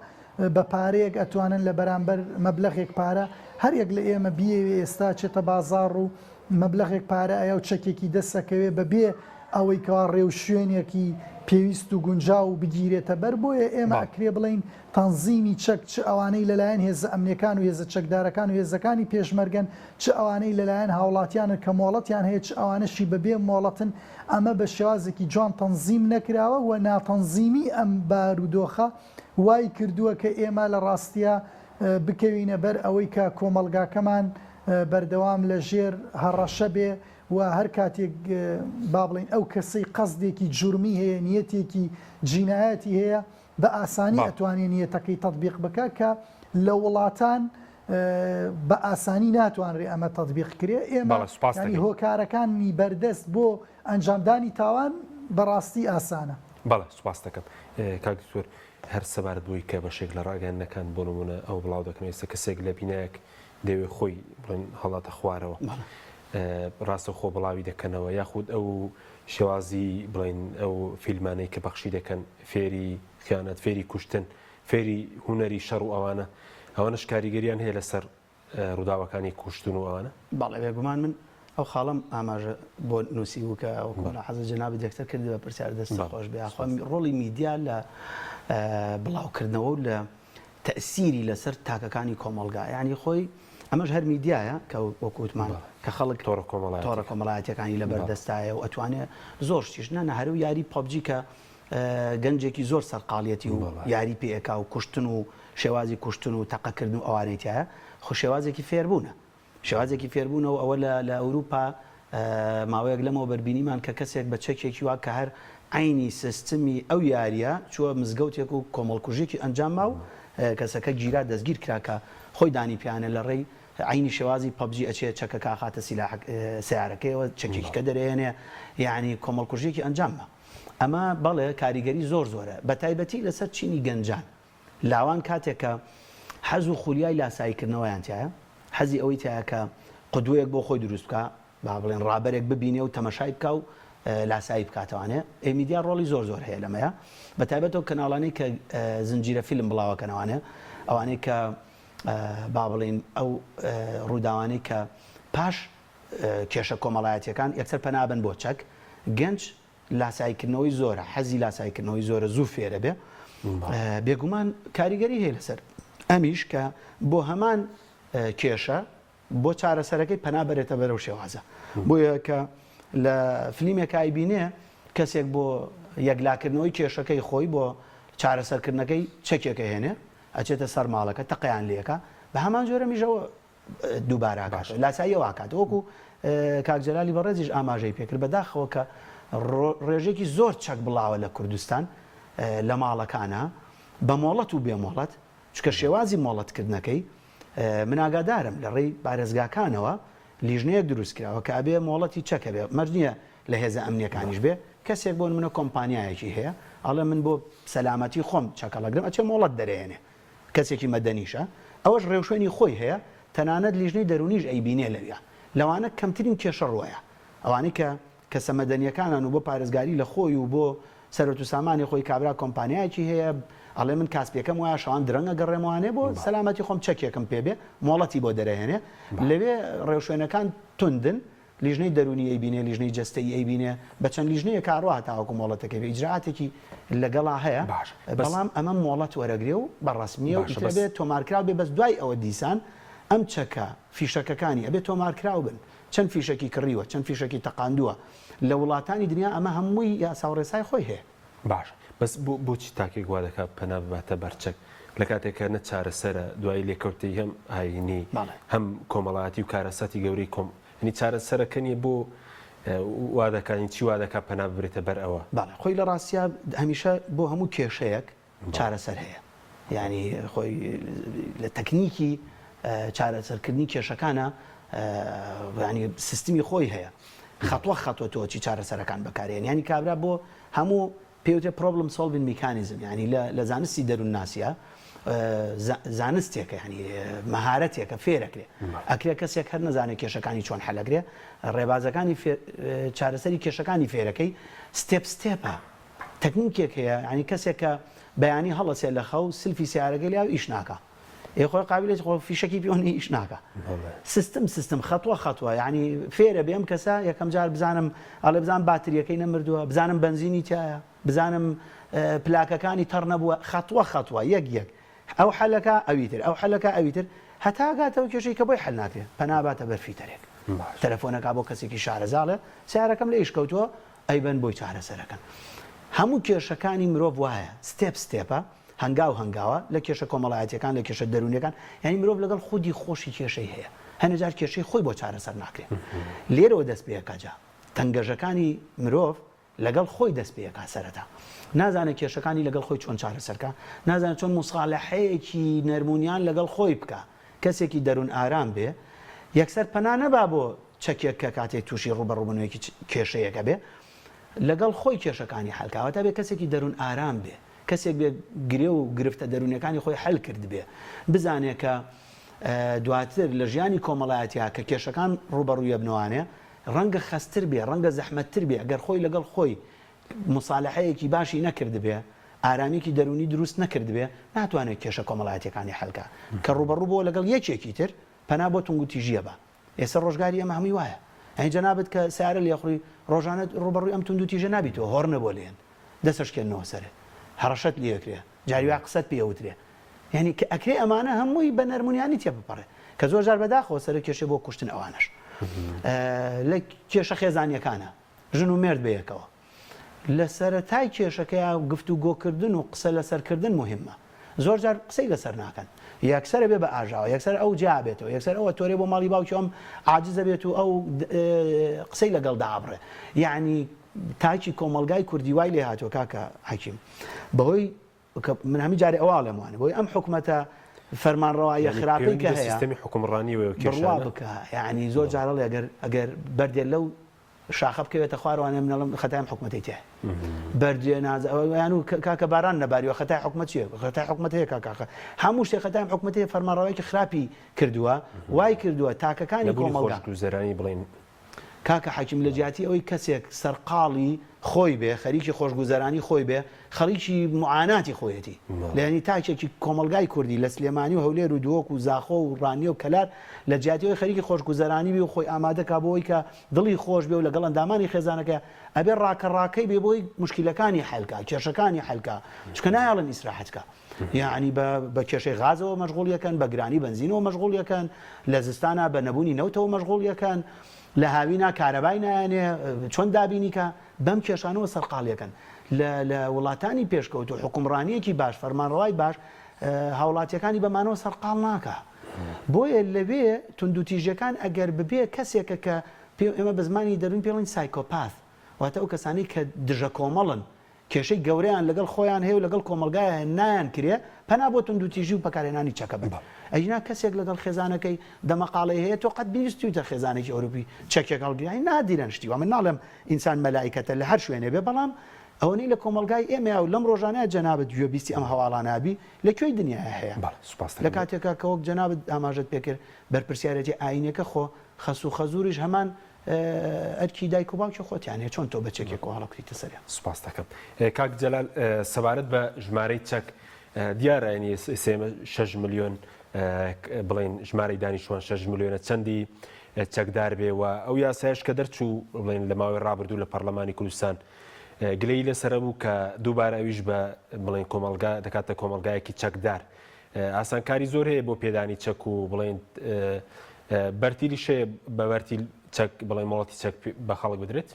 بە پارەیەک ئەتوانن لە بەرامبەر مەبلەغێک پارە هەرێک لە ئێمە بیەوێ ئێستا چێتە بازاڕ و مەبلەغێک پارە ئەیە و چەکێکی دەسەکەوێ بەبێ ئەوەی کەوا ڕێو شوێنێکی پێویست و گونجاو و بگیرێتە بەر بۆیە ئێمە ئەکرێ بڵین تەنزیمی چەک چ ئەوانەی لەلایەن هێزە ئەمنیەکان و هێزە چەکدارەکان و هێزەکانی پێشمەرگەن چ ئەوانەی لەلایەن هاوڵاتیانن کە مۆڵەتیان هەیە چ ئەوانەشی بەبێ مۆڵەتن ئەمە بە شێوازێکی جوان تەنزیم نەکراوە و ناتەنزیمی ئەم بارودۆخە وای کردووە کە ئێمە لە ڕاستیە بکەوینە بەر ئەوەی کە کۆمەلگاکەمان بەردەوام لە ژێر هەڕەشە بێ و هەر کاتێک با بڵین ئەو کەسەی قەزدێکی جورمی هەیە نیەتێکی جینایەتی هەیە بە ئاسانی ئەتوانێت نیەتەکەی تەطبیق بکە کە لە وڵاتان بە ئاسانی ناتوانرێ ئەمە تەطبیق کرێ ئێمە هۆکارەکانی بەردەست بۆ ئەنجامدانی تاوان بەڕاستی ئاسانە. بەڵێ سوپاس دەکەم کاکتۆر هەر سەبارەت بووی کە بەشێک لە ڕاگەیاندنەکان بۆ نمونە ئەو بڵاو دەکەن ئێستا کەسێک لە بینایەک دەوێت خۆی بڵین هەڵاتە خوارەوە ڕاستە خۆ بڵاوی دەکەنەوە یاخود ئەو شێوازی بڵین ئەو فیلمانەی کە بەخشی دەکەن فێری خیانەت فێری کوشتن فێری هوەری شەڕ و ئەوانەش کاریگەریان هەیە لەسەر ڕووداوەکانی کوشتن و ئەوانە بەڵێ بێگومان من ئەو خاڵم ئاماژە بۆ نووسی و کە ئەو کۆنا حەزە جەنابی دەکتەر کرد بە پرسیار دەستی خۆش بێ ڕۆڵی میدیا لە بڵاوکردنەوە و لە تەئسیری لەسەر تاکەکانی کۆمەلگا یعنی خۆی ئەمەش هەر میدیایە کە وەکوتمان کە خەڵک تۆڕە کۆمەڵایەتەکانی لە بەردەستایە و ئەتوانێت زۆر شتیش نەهرە و یاری پۆبجی کە گەنجێکی زۆر سەرقاڵیەتی و یاری پێەکا و کوشتن و شێوازی کوشتن و تەقەکردن و ئەوانێتیایە خۆ شێوازێکی فێربوونە شێوازێکی فێربوونەوە ئەوە لە ئەوروپا ماوەیەک لەمەوە بەربینیمان کە کەسێک بە چەکێکی وا کە هەر عینی سیستمی ئەو یاریە چووە مزگەوتێک و کۆمەڵکوژێکی ئەنجام ما و کەسەکە گیرا دەستگیر کراکە خۆی دانی پیانە لە ڕێی عینی شێوازی پەبجی ئەچێت چەکەکە خاتە سیارەکەیەوە چەکێکی کە دەرێنێ یعنی کۆمەڵکوژێکی ئەنجاممە ئەمە بەڵێ کاریگەری زۆرە بە تایبەتی لەسەر چینی گەنجان لاوان کاتێکە حەز و خولیای لاساییکردنەوەیان تایە حەزی ئەوەی تایە کە قودوەیەک بۆ خۆی دروست بکە با بڵێن ڕابەرێک ببینێ و تەمەشای بکە و لاسایی بکاتەوانێ ئەمیدیا ڕۆڵی زۆر هەیە لەمەیە بە تایبەتەوە کەناڵانەی کە زنجیرە فیلم بڵاوەکەنەوانێ ئەوانەی کە با بڵێن ئەو ڕووداوانەی کە پاش کێشە کۆمەڵایەتیەکان یەکسەر پەنابن بۆ چەک گەنج لاساییکردنەوەی زۆرە حەزی لاساییکردنەوەی زۆرە زوو فێرە بێ بێگومان کاریگەری هەیە لەسەر ئەمیش کە بۆ هەمان کێشە بۆ چارەسەرەکەی پەنا بەرێتە بەرەو شێوازە بۆیە کە لە فلیمێکای بینێ کەسێک بۆ یەکلاکردنەوەی کێشەکەی خۆی بۆ چارەسەرکردنەکەی چەکێکە هێنێ ئەچێتە سەر ماڵەکە تەقیان لێکە بە هەمان جۆرە میژەوە دووباراکات لاساییەوە ئاکات وەکو کاکجەلالی بەڕێزیش ئاماژەی پێکرد بەداخەوە کە ڕێژێکی زۆر چەک بڵاوە لە کوردستان لە ماڵەکانە بە مۆڵەت و بێمۆڵەت چکە شێوازی مۆڵەتکردنەکەی من ئاگادارم لە ڕێی بارێزگاکانەوە لیژنەیەک دروست کراوە کە ئەبێ مۆڵەتی چەکە بێ مەرج نییە لە هێزە ئەمنیەکانیش بێ کەسێک بۆ منە کۆمپانیایەکی هەیە ئەڵێ من بۆ سەلامەتی خۆم چەکەڵەگرم ئەچێ مۆڵەت دەرێنێ کەسێکی مەدەنیشە ئەوەش ڕێوشێنی خۆی هەیە تەنانەت لیژنەی دەرونیش ئەیبینێ لەویە لەوانە کەمترین کێشە ڕۆیە ئەوانەی کە کەسە مەدەنیەکانن و بۆ پارێزگاری لە خۆی و بۆ سەرەت و سامانی خۆی کابرا کۆمپانیایەکی هەیە ئەڵێ من کاسپێکەم وایە شەوان درەنگە گەڕێمەوانێ بۆ سەلامەتی خۆم چەکێکم پێبێ مۆڵەتی بۆ دەرەهێنێ لەوێ ڕێوشوێنەکان توندن لیژنەی دەرونی ئەیبینێ لیژنەی جەستەی ئەیبینێ بە چەند لیژنەیە کاڕوا تاوەکو مۆڵەتەکەی بێ ئیجراعاتێکی لەگەڵا هەیە بەڵام ئەمە مۆڵەت وەرەگرێ و بەڕەسمیە و بێت تۆمارکراو بێ بەس دوای ئەوە دیسان ئەم چەکە فیشەکەکانی ئەبێت تۆمارکراو بن چەند فیشەکی کڕیوە چەند فیشەکی تەقاندووە لە وڵاتانی دنیا ئەمە هەمووی یاساوڕێسای خۆی هەیە باش بەس بۆچی تاکێک وا دەکات پەنا بباتە بەرچەک لە کاتێکە نە چارەسەرە دوای لێکەوتی هەم ئاینی هەم کۆمەڵایەتی و کارەسەتی گەورەی کۆمنی چارەسەرەکەنیە بۆ وا دەکانی چی وا دەکات پەنا ببرێتە بەر ئەوە باڵێ خۆی لە ڕاستیا هەمیشە بۆ هەموو کێشەیەک چارەسەر هەیە ینی خۆی لە تەکنیکی چارەسەرکردنی کێشەکانە ینی سیستمی خۆی هەیە خەتوە خەتۆتەوەچی چارەسەرەکان بەکارێن ینی کابرا بۆ هەموو پێوتێ پرۆبلم سۆڵڤین میکانیزم ینی لە زانستی دەروون ناسیە زانستێکە ینی مەهارەتێکە فێرەکرێ ئەکرێ کەسێک هەر نەزانێت کێشەکانی چۆن حەلەگرێ ڕێبازەکانی چارەسەری کێشەکانی فێرەکەی ستێپ ستێپە تەکنیکێک هەیە ینی کەسێک کە بەیانی هەڵەسێ لە خەو سلفی سیارەکەی لیا ئیش ناکە خۆی قابلێت خۆ فیشکی پیۆنی ئیش ناکە سیستم خەتوە خەتوە ینی فێرە بێم کەسە یەکەم جار بزانم ئەڵێ بزانم باتریەکەی نەمردووە بزانم بنزینی تایە بزانم پلاکەکانی تەڕ نەبووە خەتوە یەک ئەو حەلەکە ئەویتر ئەو حەلەکە ئەویتر هەتا گاتەوە کێشەی کە بۆی حەل ناکرێت پەناباتە بەرفیتەرێک تەلەفۆنەکە بۆ کەسێکی شارەزاڵێ سیارەکەم لە ئیش کەوتووە ئەیبەن بۆی چارەسەرەکەن هەموو کێشەکانی مرۆڤ وایە ستێپە هەنگاوە لە کێشە کۆمەڵایەتیەکان لە کێشە دەرونیەکان ینی مرۆڤ لەگەڵ خودی خۆشی کێشەی هەیە هەنەجار کێشەی خۆی بۆ چارەسەر ناکرێت لێرەوە دەست پێەکەجا تەنگەژەکانی مرۆڤ لەگەڵ خۆی دەست پێەکە سەرەتا نازانێت کێشەکانی لەگەڵ خۆی چۆن چارەسەرکە نازانێت چۆن موساڵەحەیەکی نەرمونیان لەگەڵ خۆی بکە کەسێکی دەروون ئارام بێ یەکسەر پەنا نەبا بۆ چەکێک کە کاتێک تووشی ڕوبەڕووبوونەوەیەکی کێشەیەکە بێ لەگەڵ خۆی کێشەکانی حەلکاوەتە بێ کەسێکی دەروون ئارام بێ کەسێک بێ گرێ و گرفتە دەرونیەکانی خۆی حەل کرد بێ بزانێت کە دواتر لە ژیانی کۆمەڵایەتیا کە کێشەکان ڕوبەڕوویە بنەوانێ ڕەنگە خەستر بێ ڕەنگە زەحمەتتر بێ ئەگەر خۆی لەگەڵ خۆی مصالحەیەکی باشی نەکرد بێ ئارامێکی دەرونی دروست نەکرد بێ ناتوانێت کێشە کۆمەڵایەتیەکانی حەلکە کە ڕوبەڕوو بۆ لەگەڵ یەکێکی تر پەنا بۆ تونگوتیژیە بە ئێستا ڕۆژگاری ئەمە هەمووی وایە ئەی جەنابەت کە سیارە لێخڕی ڕۆژانە ڕوبەڕووی ئەم تونگوتیژە نابیتەوە هۆڕ نەبۆ لێن دەسەشکێنەوە سەرێ هەڕەشەت لێکرێ جاریوا قسەت پێوترێ یعنی کە ئەکرێ ئەمانە هەمووی بە نەرمونیانی تێبپەڕێ کە زۆر جار بەداخەوە سەر کێشە بۆ کوشتن ئەوانش لە کێشە خێزانیەکانە ژن و مێرد بەیەکەوە لە سەرەتای کێشەکەی گفت و گۆکردن و قسە لەسەرکردن مهمە زۆر جار قسەی لەسەر ناکەن یەکسەرە بێ بە ئاژاوە یەکسەر ئەو جابێتەوە یەکسەر ئەوە تۆرێ بۆ ماڵی باوکی ئەم عاجزە بێت و ئەو قسەی لەگەڵ دابڕێ یعنی تاکی کۆمەلگای کوردی وای لێ هاتووە کاکە حەکیم بەهۆی من هەمی جارێ ئەواڵێم وانە بۆی ئەم حکومەتە فەرمانڕەواییە خراپەی کە هەیە سیستەمی حکومڕانی و بڕوا بکە یعنی زۆر جارەڵێ ئەگەر بەردێ لەو شاخە بکەوێتە خوارەوانێ منەڵم خەتایم حکوومەتی تێ بەردێ نازیان و کاکە باران نەباریوە خەتای حکوومەت چیە خەتای حکوومەت هەیە کاکە هەموو شتێک خەتایم حکوومەتی فەرمانڕەوەیەکی خراپی کردووە وای کردووە تاکەکانی کۆمەڵگا زەرانی بڵین کاکە حاکیم لە جیاتی ئەوەی کەسێک سەرقاڵی خۆی بێ خەریکی خۆشگوزەرانی خۆی بێ خەریکی معاناتی خۆیەتی لەنی تاکێکی کۆمەلگای کوردی لە سلێمانی و هەولێر و دووەک و زاخۆ و ڕانیە و کەلار لە جیاتیەوەی خەریکی خۆشگوزەرانی بێ و خۆی ئامادەکە بۆی کە دڵی خۆش بێ و لەگەڵ ئەندامانی خێزانەکە ئەبێ ڕاکەڕاکەی بێ بۆی مشکلەکانی حەلکە کێشەکانی حەلکە چکە نایڵن ئیسراحەتکە یعنی بە کێشەی غازەوە مەشغوڵیەکەن بە گرانی بنزینەوە مەشغوڵیەکان لە زستانە بە نەبوونی نەوتەوە مەشغوڵیەکان لە هاوینا کارەبای نایانێ چۆن دابینیکە بەم کێشانەوە سەرقاڵیەکەن لە وڵاتانی پێشکەوت و حکومڕانیەکی باش فەرمانڕەوای باش هاوڵاتیەکانی بەمانەوە سەرقاڵ ناکە بۆیە لەوێ توندوتیژەکان ئەگەر ببێ کەسێکە کە ئێمە بە زمانی دەروین پێڵین سایکۆپاث واتە ئەو کەسانی کە دژە کۆمەڵن کێشەی گەورەیان لەگەڵ خۆیان هەیە و لەگەڵ کۆمەلگایە نایان کرێ پەنا بۆ توندوتیژی و بەکارهێنانی چەکە بن ئەینا کەسێک لەگەڵ خێزانەکەی دەمەقاڵی هەیە تۆ قەت بیستیوتە خێزانێکی ئەوروپی چەکێک هەڵگیری نادیرەن شتی و من ناڵێم ئینسان مەلایکەتە لە هەر شوێنێ بێ بەڵام ئەوەی لە کۆمەلگای ئێمە و لەم ڕۆژانەیە جەنابەت گوێبیستی ئەم هەواڵانابی لەکوێی دنیای هەیە لە کاتێکە کەوەک جەنابەت ئاماژەت پێکرد بەرپرسیارەتی ئاینەکە خۆ خەسوو و خەزوریش هەمان ئەرکی دایک و باوکی خۆتیان هەیە چۆن تۆ بەچێکێک و هەڵەکریتە سەریان سوپاس دەکەم کاک جەلال سەبارەت بە ژمارەی چەک دیارە 6 ملیۆن بڵین ژمارەی دانیشتوان 6 ملیۆنە چەندی چەکدار بێ و ئەو یاسایش کە دەرچوو بڵین لە ماوەی ڕابردوو لە پەرلەمانی کوردستان گلەی لەسەر بوو کە دووبارە ئەویش بە بڵین کۆمەلگا دەکاتە کۆمەلگایەکی چەکدار ئاسانکاری زۆر هەیە بۆ پێدانی چەک و بڵین بەرتیلی شەیە بە بەرتیل چەک بڵێ مۆڵەتی چەک بە خەڵک بدرێت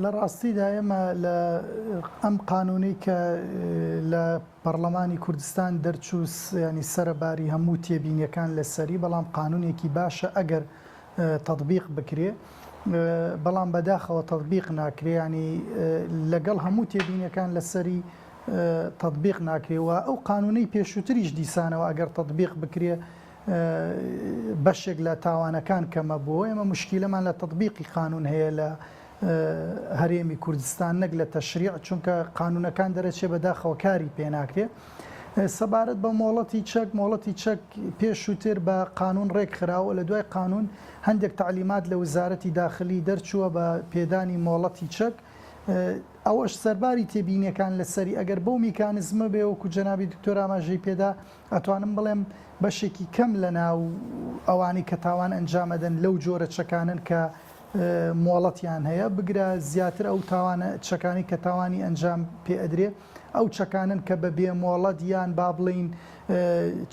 لە ڕاستیدا ئێمە لە ئەم قانونی کە لە پەرلەمانی کوردستان دەرچوو ینی سەرەباری هەموو تێبینیەکان لەسەری بەڵام قانونێکی باشە ئەگەر تەطبیق بکرێ بەڵام بەداخەوە تەطبیق ناکرێ ینی لەگەڵ هەموو تێبینیەکان لەسەری تطبیق ناکرێەوە ئەو قانونەی پێشووتریش دیسانەوە ئەگەر تطبیق بکرێ بەشێک لە تاوانەکان کەمە بۆ ئێمە مشکیلەمان لە تطبیقی قانون هەیە لە هەرێمی کوردستان نەک لە تەشریع چونکە قانونەکان دەرەچێ بەداخەوە کاری پێ ناکرێ سەبارەت بە مۆڵەتی چەک پێشووتر بە قانون ڕێک خراوە لە دوای قانون هەندێک تعلیمات لە وزارەتی داخلی دەرچووە بە پێدانی مۆڵەتی چەک ئەوەش سەرباری تێبینیەکان لەسەری ئەگەر بەو میکانزمە بێ وەکو جەنابی دکتۆر ئاماژەی پێدا ئەتوانم بڵێم بەشێکی کەم لە ناو ئەوانی کە تاوان ئەنجامەدەن لەو جۆرە چەکانن کە مۆڵەتیان هەیە بگرە زیاتر ئەو تاوانە چەکانی کە تاوانی ئەنجام پێ ئەدرێ ئەو چەکانن کە بە بێ مۆڵەت یان با بڵین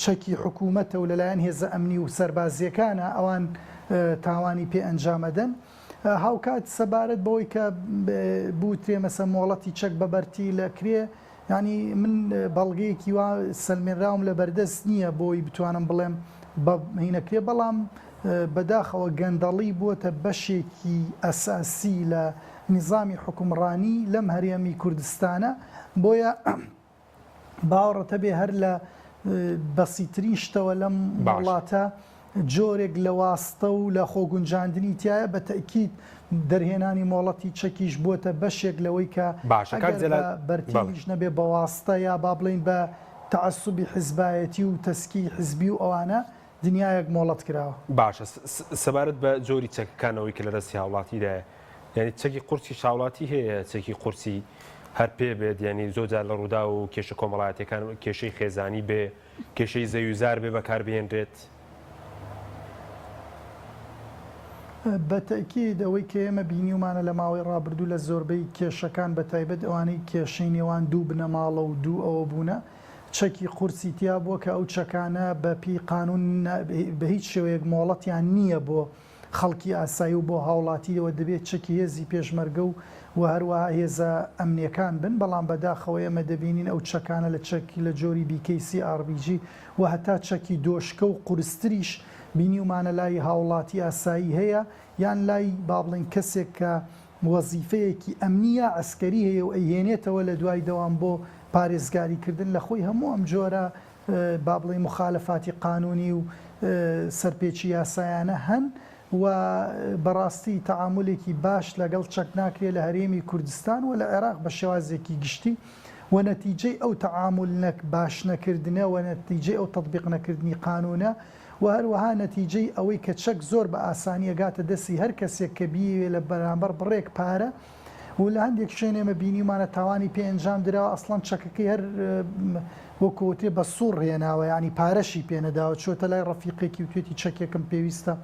چەکی حکوومەتە و لەلایەن هێزە ئەمنی و سەربازیەکانە ئەوان تاوانی پێ ئەنجامەدەن هاوکات سەبارەت بەوەی کە بوترێ مەسە مۆڵەتی چەک بەبەرتی لەکرێ ینی من بەڵگەیەکی وا سەلمێنراوم لە بەردەست نییە بۆی بتوانم بڵێم هینەکرێ بەڵام بەداخەوە گەندەڵی بووە بەشێکی ئەساسی لە نظامی حکومڕانی لەم هەرێمی کوردستانە بۆیە باوەڕەتە بێ هەر لە بەسیترین شتەوە لەم وڵاتە جۆرێک لە واستە و لە خۆگونجاندنی تایە بە تەکید دەرهێنانی مۆڵەتی چەکیش بووە بەشێک لەوەی کە بەرتیش نەبێ بە واستە یا با بڵین بە تەعەسوبی حیزبایەتی و تەسکی حیزبی و ئەوانە دنیایەک مۆڵەت کراوە. باشە سەبارەت بە جۆری چەکەکانەوەی کە لە دەستی هاوڵاتیدایە یعنی چەکی قورسی شاوڵاتی هەیە چەکی قورسی هەر پێ بێت ینی زۆرجار لە ڕوودا و کێشە کۆمەڵایەتەکان کێشەی خێزانی بێ کێشەی زەویزار بێ بەکاربهێنرێت بەتەکید ئەوەی کە ئێمە بینیومانە لە ماوەی ڕابردوو لە زۆربەی کێشەکان بە تایبەت ئەوانەی کێشەی نێوان دوو بنەماڵە و دوو ئەوە بوونە چەکی قورسی تیا بووە کە ئەو چەکانە بەپی قانون بە هیچ شێوەیەک مۆڵەتیان نییە بۆ خەڵکی ئاسایی و بۆ هاوڵاتیەوە دەبێت چەکی هێزی پێشمەرگە و هەروەها هێزە ئەمنیەکان بن بەڵام بەداخەوە ئێمە دەبینین ئەو چەکانە لە چەکی لە جۆری BKC RBG و هەتا چەکی دۆشکە و قورستریش بینیومانە لای هاوڵاتی ئاسایی هەیە یان لای با بڵین کەسێک کە وەزیفەیەکی ئەمنیە ئەسکەری هەیە و ئەیهێنێتەوە لە دوای دەوام بۆ پارێزگاریکردن لە خۆی هەموو ئەم جۆرە با بڵێ مخالەفاتی قانونی و سەرپێچی یاسایانە هەن و بەڕاستی تەعاملێکی باش لەگەڵ چەک ناکرێت لە هەرێمی کوردستان و لە عێراق بە شێوازێکی گشتی و نەتیجەی ئەو تەعامل باش نەکردنە و نەتیجەی ئەو تەطبیق نەکردنی قانونە و هەروەها نەتیجەی ئەوەی کە چەک زۆر بە ئاسانی ئەگاتە دەستی هەر کەسێک کە بیوێ لە بەرامبەر بڕێک پارە و لە هەندێک شوێنێمە بینیمانە تاوانی پێ ئەنجام درراوە ئەسڵەن چەکەکەی هەر وەکوتێ بە سوور ڕێناوە ینی پارەشی پێنەداوە چۆتە لای ڕەفیقێکی و توێتی چەکێکم پێویستە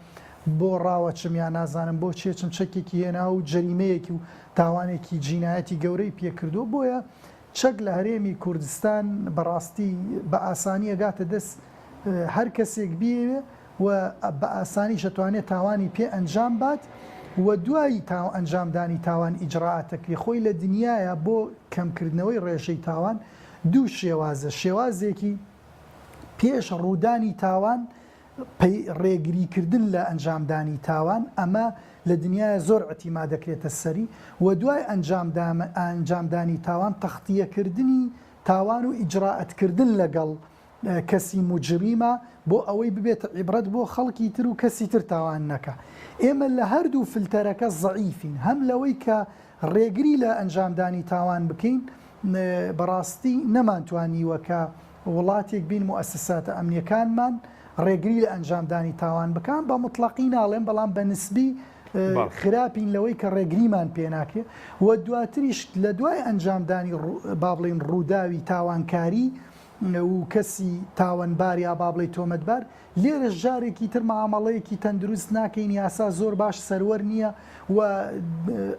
بۆ ڕاوەچم یا نازانم بۆ چێچم چەکێکی هێنا و جەریمەیەکی و تاوانێکی جینایەتی گەورەی پێکردو بۆیە چەک لە هەرێمی کوردستان بەڕاستی بە ئاسانی ئەگاتە دەست هەر کەسێک بیوێ و بە ئاسانی شەتوانێت تاوانی پێ ئەنجام بات و دوایی ئەنجامدانی تاوان ئیجراعاتەکەی خۆی لە دنیاە بۆ کەمکردنەوەی ڕێژەی تاوان دوو شێوازە شێوازێکی پێش ڕوودانی تاوان ڕێگریکردن لە ئەنجامدانی تاوان ئەمە لە دنیاە زۆر ئەتیما دەکرێتە سەری و دوای ئەنجامدانی تاوان تەختیەکردنی تاوان و ئیجراعەتکردن لەگەڵ کەسی مجریمە بۆ ئەوەی ببێت عیبرەت بۆ خەڵکی تر و کەسی تر تاوان نەکە ئێمە لە هەردوو فلتەرەکە زەعیفین هەم لەوەی کە ڕێگری لە ئەنجامدانی تاوان بکەین بەڕاستی نەمانتوانیوە کە وڵاتێک بین موسساتە ئەمنیەکانمان ڕێگری لە ئەنجامدانی تاوان بکەن بە مطلقی ناڵێن بەڵام بە نسبی خراپین لەوەی کە ڕێگریمان پێناکرێت و دواتریش لە دوای ئەنجامدانی با بڵێن ڕووداوی تاوانکاری و کەسی تاوانبار یا با بڵێ تۆمەتبار لێرە ژارێکی تر مامەڵەیەکی تەندروست ناکەین یاسا زۆر باش سەروەر نییە و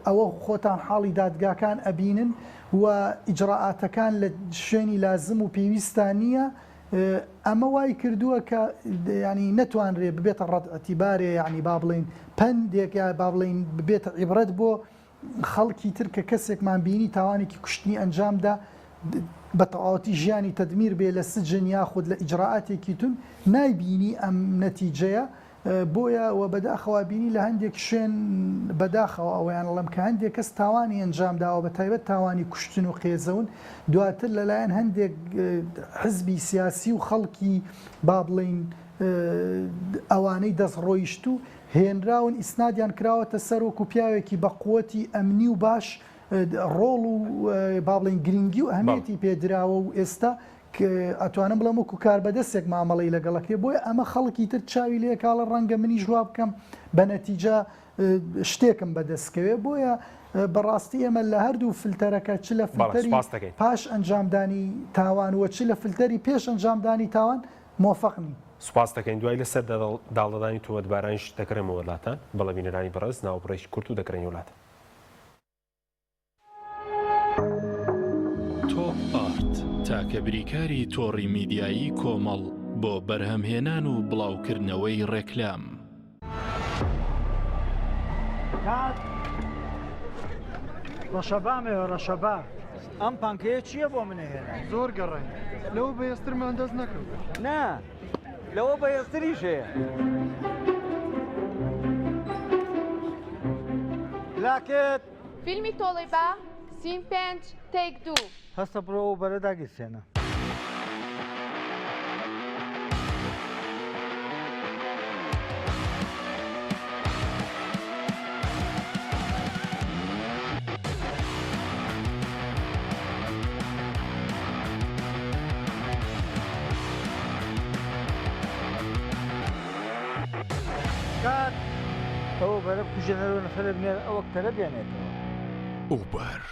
ئەوە خۆتان حاڵی دادگاکان ئەبینن و ئیجراعاتەکان لە شوێنی لازم و پێویستان نییە ئەمە وای کردووە کە ینی نەتوانرێ ببێتە ڕەت ئەتیبارێ یعنی با بڵێن پندێک یا با بڵێن ببێتە عیبرەت بۆ خەڵکی تر کە کەسێکمان بینی تاوانێکی کوشتنی ئەنجامدا بە تەواوەتی ژیانی تەدمیر بێ لە سجن یاخود لە ئیجراعاتێکی تون نایبینی ئەم نەتیجەیە بۆیە و بەداخەوە بینی لە هەندێک شوێن بەداخەوە ئەویان ئەڵم کە هەندێک کەس تاوانی ئەنجامداوە بە تایبەت تاوانی کوشتن و قێزەون دواتر لەلایەن هەندێک حزبی سیاسی و خەڵکی با بڵێن ئەوانەی دەستڕۆیشت و هێنراون ئیسنادیان کراوەتە سەر وەکو پیاوێکی بە قووەتی ئەمنی و باش ڕۆڵ و با بڵێن گرنگی و ئەهمیەتی پێدراوە و ئێستا ئەتوانم بڵم وەکو کار بەدەستێک مامەڵی لەگەڵەکێ بۆیە ئەمە خەڵکی تر چاوی لێ کاڵە ڕەنگە منی ژوا بکەم بە نەتیجە شتێکم بەدەستکەوێ بۆیە بەڕاستی ئێمە لە هەردوو فلتەرەکە چ لە فلتەری پاش ئەنجامدانی تاوان وە چ لە فلتەری پێش ئەنجامدانی تاوان مۆفەقنی سوپاس دەکەین دوای لەسەر داڵدانی تۆمەتبارانیش دەکرێمە وڵاتان بەڵێ بینەرانی بەڕێز ناوبڕێکی کورت و دەکرێن وڵاتە تۆپ ئارت تاکە بریکاری تۆڕی میدیایی کۆمەڵ بۆ بەرهەمهێنان و بڵاوکردنەوەی ڕێکلام ڕەشەبامێ ڕەشەبا ئەم پانکەیە چییە بۆ منەهێنا زۆر گەڕێن لەوە بەهێسترمان دەست نەکەوت نا لەوە بەهێستریش هەیە لاکێت فیلمی تۆڵی بە سین پێنج تێک دوو هەستە بڕۆ بەرە داگیرسێنە کات ئەوە بەرە کوژێنەرەوە نەفرە بنێر ئەوە کتەرە بێنێتەوە ئوبەر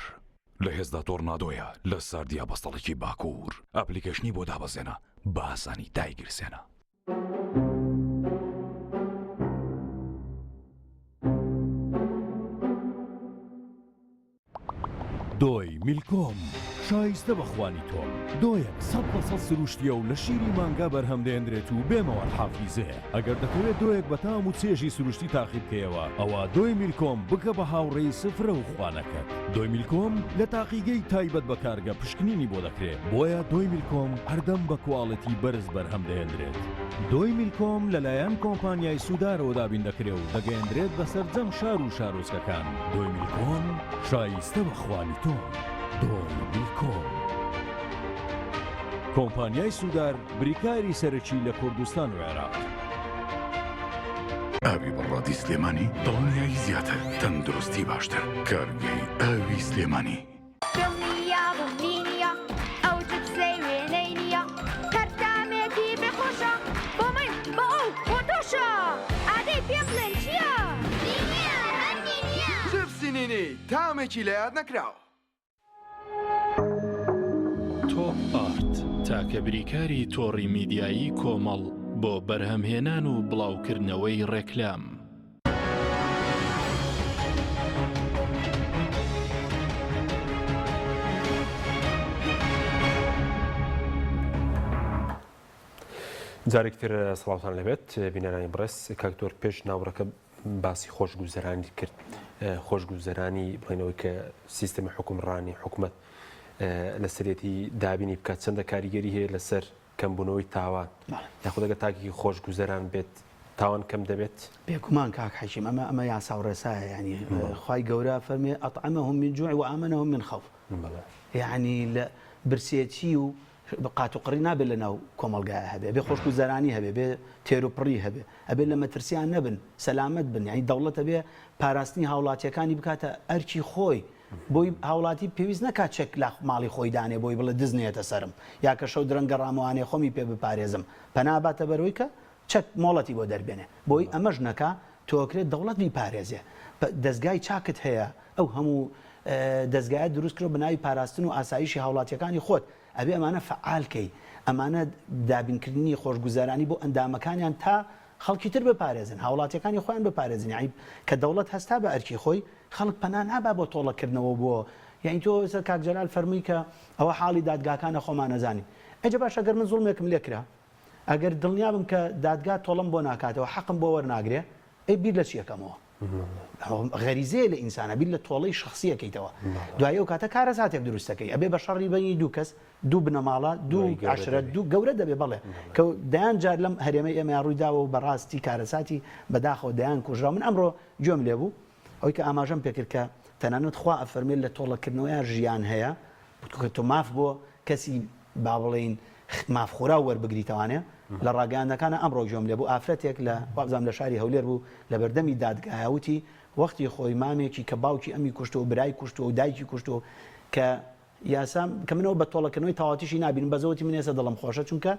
لە هێزدا تۆڕنادۆیە لە سەردیا بەستەڵێکی باکوور ئەپلیکەشنی بۆ دابەزێنە بە ئاسانی دایگیرسێنە دۆی میلکۆم شایستە بەخوانی تۆم دۆیەک 100% سروشتیە و لە شیری مانگا بەرهەم دێنرێت و بێمەوە حافیزەیە ئەگەر دەکەوێت دۆیەک بە تام و چێژی سروشتی تاقیب بکەیەوە ئەوە دۆی میلکۆم بکە بە هاوڕێی سفرە و خوانەکەت دۆی میلکۆم لە تاقیگەی تایبەت بە کارگە پشکنینی بۆ دەکرێت بۆیە دۆی میلکۆم هەردەم بە کواڵەتی بەرز بەرهەم دێنرێت دۆی میلکۆم لەلایەن کۆمپانیای سوودارەوە دابین دەکرێت و دەگەیەندرێت بەسەر جەم شار و شارۆچکەکان دۆی میلکۆم شایستە بەخوانی تۆم دۆی میلکۆم کۆمپانیای سوودار بریکاری سەرەکی لە کوردستان و عێراق. ئاوی بەڕادی سلێمانی دڵنیایی زیاتر، تەندروستی باشتر. کارگەی ئاوی سلێمانی. دڵنیا بڵنینیە ئەو جبسەی وێنەی نییە کەرتامێتی بخۆشە بۆ من بۆ ئەو بۆ تۆشە ئادەی پێ بڵێن چییە؟ جبسی نینی تامێکی لە یاد نەکراوە. تۆپ ئارت تاکە بریکاری تۆڕی میدیایی کۆمەڵ بۆ بەرهەمهێنان و بڵاوکردنەوەی ڕێکلام. جارێکتر سڵاوتان لەبێت بینەرانی بڕێز کاکتۆر پێش ناوڕەکە باسی خۆشگوزەرانی کرد خۆشگوزەرانی بڵێنەوەی کە سیستەمی حکومڕانی حکومت لە سرێتی دابینی بکات چەندە کاریگەری هەیە لەسەر کەمبوونەوەی تاوان یاخود ئەگە تاکی خۆشگوزەران بێت تاوان کەم دەبێت بێگومان کاک حەشیم ئەمە یاسا و ڕێسایە ینی خوای گەورە فەرمێ ئەطعەمەهم من جوع و ئامەنەهم من خەوف یعنی لە برسێتی و قات و قڕی نابێت لە ناو کۆمەڵگایە هەبێ بێ خۆشگوزەرانی هەبێ بێ تێروپڕی هەبێ ئەبێ لە مەترسیان نەبن سەلامەت بن یعنی دەوڵەتە بێ پاراستنی هاوڵاتیەکانی بکاتە ئەرکی خۆی بۆی هاوڵاتی پێویست نکات چێک لە ماڵی خۆی دانێ بۆی بڵێ دزنێتە سرم یا کە شەو درەنگە ڕاموانێ خۆمی پێ بپارێزم پەناباتە بەرەوەی کە چەک مۆڵەتی بۆ دەربێنێ بۆی ئەمەش نەکا تۆکرێت دەوڵەت بیپارێزێ دەستگای چاکت هەیە ئەو هەموو دەستگایە دروست کرۆ بناوی پاراستن و ئاسایشی هاوڵاتیەکانی خۆت ئەبێ ئەمانە فعالکەی ئەمانە دابینکردنی خۆشگوزارانی بۆ ئەندامەکانیان تا خەڵکی تر بپارێزن هاوڵاتیەکانی خۆیان بپارێزن یعنی کە دەوڵەت هەستا بە ئەرکی خۆی خەڵک پەنا نابا بۆ تۆڵەکردنەوە بۆ یعنی تۆ سەر کاک جەلال فەرمووی کە ئەوە حاڵی دادگاکانە خۆمان نەزانی ئەجە باش ئەگەر من زوڵمێکم لێکرا ئەگەر دڵنیا بم کە دادگا تۆڵم بۆ ناکاتەوە حەقم بۆ وەرناگرێ ئەی بیر لە چیەکەمەوە غەریزەیە لە ئینسانە بیر لە تۆڵەی شخصیەکەیتەوە دوای ئەو کاتە کارە هاتێک دروستەکەی ئەبێ بە شەڕی بەنی دوو کەس دوو بنەماڵە دوو عشرە دوو گەورە دەبێ بەڵێ کە دەیان جار لەم هەرێمەی ئێمە ڕوویداوە و بەڕاستی کارەساتی بەداخەوە دەیان کوژرا من ئەمڕۆ گوێم لێبوو ئەوەی کە ئاماژەم پێکرد کە تەنانەت خوا ئەفەرمێت لە تۆڵەکردنەوەیان ژیان هەیە کە تۆ ماف بۆ کەسی با بڵێین مافخۆرا وەربگریتەوانێ لە ڕاگەاندەکانە ئەمڕۆ گوێم لێبوو ئافرەتێک لە وابزانام لە شاری هەولێر بوو لە بەردەمی دادگایوتی وەختی خۆی مامێکی کە باوکی ئەمی کوشتەوە برای کوشتەوە و دایکی کوشتەوە کە یاسام کە منەوە بە تۆڵەکردنەوەی تاواتیشی نبینم بەزەوتی من ێستا دڵم خۆشە چونکە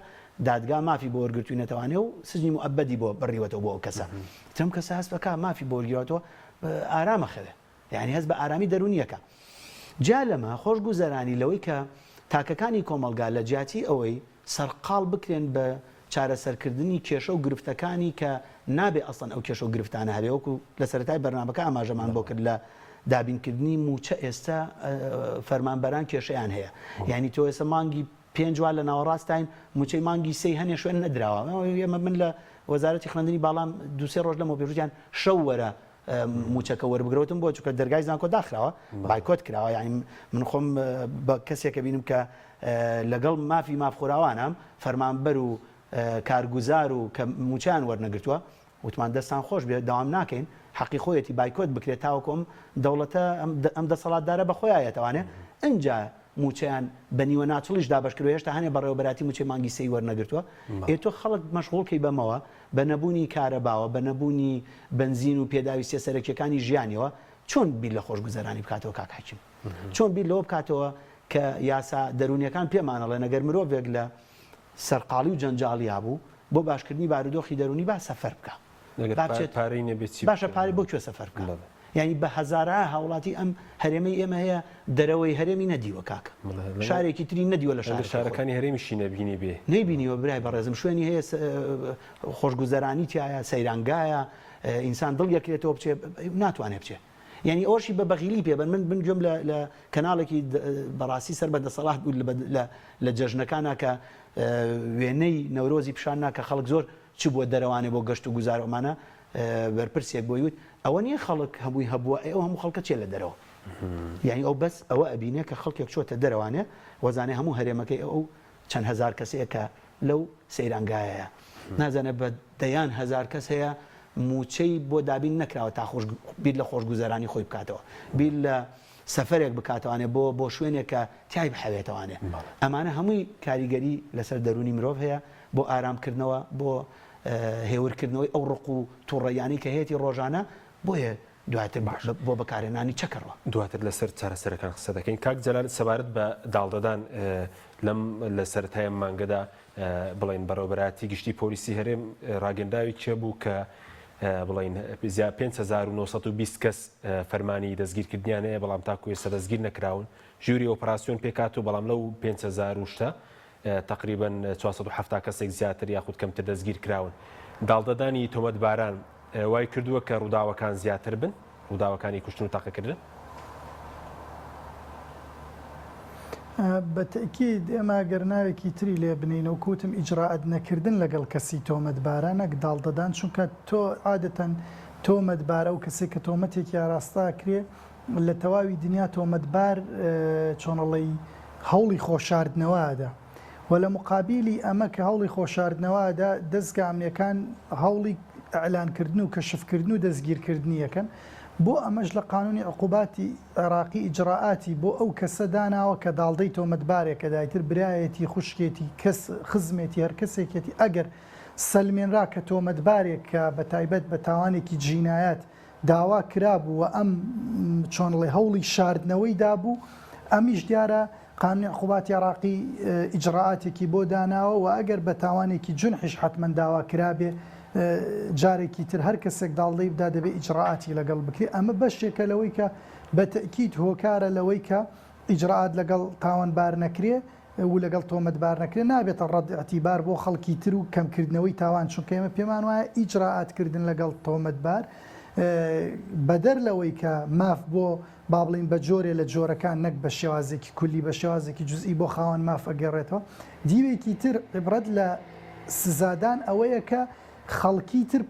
دادگا مافی بۆ وەرگرتووی نەتەوانێ و سزنی موعەبەدی بۆ بڕیوەتەوە بۆ ئەو کەسە ترم کەسە هەست بەکە مافی بۆ وەرگیرەوەتەوە ئارامە خەوێ یعنی هەست بە ئارامی دەرونیەکە جا لەمە خۆشگوزەرانی لەوەی کە تاکەکانی کۆمەلگا لە جیاتی ئەوەی سەرقاڵ بکرێن بە چارەسەرکردنی کێشە و گرفتەکانی کە نابێ ئەسڵەن ئەو کێشە و گرفتانە هەبێ وەکو لە سەرەتای بەرنامەکە ئاماژەمان بۆ کرد لە دابینکردنی موچە ئێستا فەرمانبەران کێشەیان هەیە یعنی تۆ ئێستا مانگی 5 لە ناوەڕاستین موچەی مانگی 3 هەنێ شوێن نەدراوە ئێمە من لە وەزارەتی خوێندنی باڵام 2-3 ڕۆژ لەمەوە پێشوتیان شەو وەرە موچەکە وەربگرەوتم بۆ چونکە دەرگای زانکۆ داخراوە بایکۆت کراوە یعنی من خۆم بە کەسێکە بینم کە لەگەڵ مافی مافخۆراوانم فەرمانبەر و کارگوزار و کە موچیان وەرنەگرتووە وتمان دەستان خۆش بێت داوام ناکەین حەقی خۆیەتی بایکۆت بکرێت تاوەکۆم دەوڵەتە ئەم دەسەڵاتدارە بەخۆیایەتەوانێ ئەجا موچیان بە نیوە ناچڵیش دابشکرێ هێشتا هەنێ بەڕێوەبەراتی موچەی مانگی سەی وەرنەگرتووە ئێتۆ خەڵک مەشغوڵکەی بەمەوە بە نەبوونی کارەباوە بە نەبوونی بنزین و پێداویستە سەرەکیەکانی ژیانیەوە چۆن بیر لە خۆشگوزەرانی بکاتەوە کاک حەکیم چۆن بیر لەوە بکاتەوە کە یاسا دەرونیەکان پێمانەڵێ نەگەر مرۆڤێک لە سەرقاڵی و جەنجاڵیا بوو بۆ باشکردنی بارودۆخی دەرونی با سەفەر بکە باشە پارەی بۆ کوێ سەفەر بکە یعنی بە هەزارە هاوڵاتی ئەم هەرێمەی ئێمە هەیە دەرەوەی هەرێمی نەدیوە کاکە شارێکی تری نەدیوە لە شارەکانی هەرێمیشی نەبینی بێ نەیبینیوە برای بەڕێزم شوێنی هەیە خۆشگوزەرانی تایە سەیرانگایە ئینسان دڵ یەکرێتەوە بچێ ناتوانێت بچێ یعنی ئەوشی بە بەغیلی پێ من بنجم لە کەناڵێکی بەڕاستی سەر بە دەسەڵات بوو لە جەژنەکانە کە وێنەی نەورۆزی پیشاننا کە خەڵک زۆر چ بۆ دەرەوانێ بۆ گەشت و گوزارەمانە بەرپرسێک بۆی وت ئەوە نییە خەڵک هەمووی هەبووە ئەو هەموو خەڵکە چێ لە دەرەوە یعنی ئەو بەس ئەوە ئەبینێ کە خەڵکێک چۆتە دەرەوانێ وەزانێ هەموو هەرێمەکەی ئەو چەند هزار کەسەیە کە لەو سەیرانگایەیە نازانێت بە دەیان هزار کەس هەیە موچەی بۆ دابین نەکراوە تا بیر لە خۆشگوزەرانی خۆی بکاتەوە بیر لە سەفەرێک بکاتوانێ بۆ شوێنێک کە تیای بحەوێتەوانێ ئەمانە هەمووی کاریگەری لەسەر دەرونی مرۆڤ هەیە بۆ ئارامکردنەوە بۆ هێورکردنەوەی ئەو ڕق و تووڕەیانی کە هەیەی ڕۆژانە بۆیە دواتر بۆ بەکارهێنانی چەکەڕەوە دواتر لەسەر چارەسەرەکان قسە دەکەین کاک جەلال سەبارەت بە داڵدەدان لەم لە سەرەتایە مانگەدا بڵین بەڕێوەبەراتی گشتی پۆلیسی هەرێم ڕاگەنداوی چێ بوو کە بڵین 5920 کەس فەرمانی دەستگیرکردنیان هەیە بەڵام تاکو ئێستا دەستگیر نەکراون ژووری ئۆپراسیۆن پێکات و بەڵام لەو 5000 شتە تقریبا 470 کەسێک زیاتر یاخود کەمتر دەستگیر کراون داڵدەدانی تۆمەتباران وای کردووە کە ڕووداوەکان زیاتر بن ڕووداوەکانی کوشتن و تاقیکردن بەتەکید ئێمە گەرناوێکی تری لێ بنینە و کوتم ئیجراعەت نەکردن لەگەڵ کەسی تۆمەتبارانەک داڵدەدان چونکە تۆ عادەتەن تۆمەتبارە و کەسێک کە تۆمەتێکی ئاڕاستا کرێ لە تەواوی دنیا تۆمەتبار چۆنەڵی هەوڵی خۆشاردنەوەدا و لە مقابلی ئەمە کە هەوڵی خۆشاردنەوەدا دەستگا ئەمنیەکان هەوڵی ئەعلانکردن و کەشفکردن و دەستگیرکردنیەکەن بۆ ئەمەش لە قانونی عقوباتی عێراقی ئیجراعاتی بۆ ئەو کەسە داناوە کە داڵدەی تۆمەتبارێکە دایتر برایەتی خوشکێتی کەس خزمێتی هەر کەسێکێتی ئەگەر سەلمێنرا کە تۆمەتبارێک کە بە تایبەت بە تاوانێکی جینایەت داوا کرابوو و ئەم چۆنڵێ هەوڵی شاردنەوەی دابوو ئەمیش دیارە قانونی عقوباتی عێراقی ئیجراعاتێکی بۆ داناوە و ئەگەر بە تاوانێکی جونحیش حتمەن داوا کرابێ جارێکی تر هەر کەسێک داڵدەی بدا دەبێت ئیجراعاتی لەگەڵ بکرێ ئەمە بەشێکە لەوەی کە بە تەکید هۆکارە لەوەی کە ئیجراعات لەگەڵ تاوانبار نەکرێ و لەگەڵ تۆمەتبار نەکرێ نابێتە ڕەد ئەتیبار بۆ خەڵکی تر و کەمکردنەوەی تاوان چونکە ئێمە پێمان وایە ئیجراعاتکردن لەگەڵ تۆمەتبار بەدەر لەوەی کە ماف بۆ با بڵین بە جۆرێ لە جۆرەکان نەک بە شێوازێکی کولی بە شێوازێکی جزئی بۆ خاوەن ماف ئەگەڕێتەوە دیوێکی تر عبرەت لە سزادان ئەوەیە کە خەڵکی تر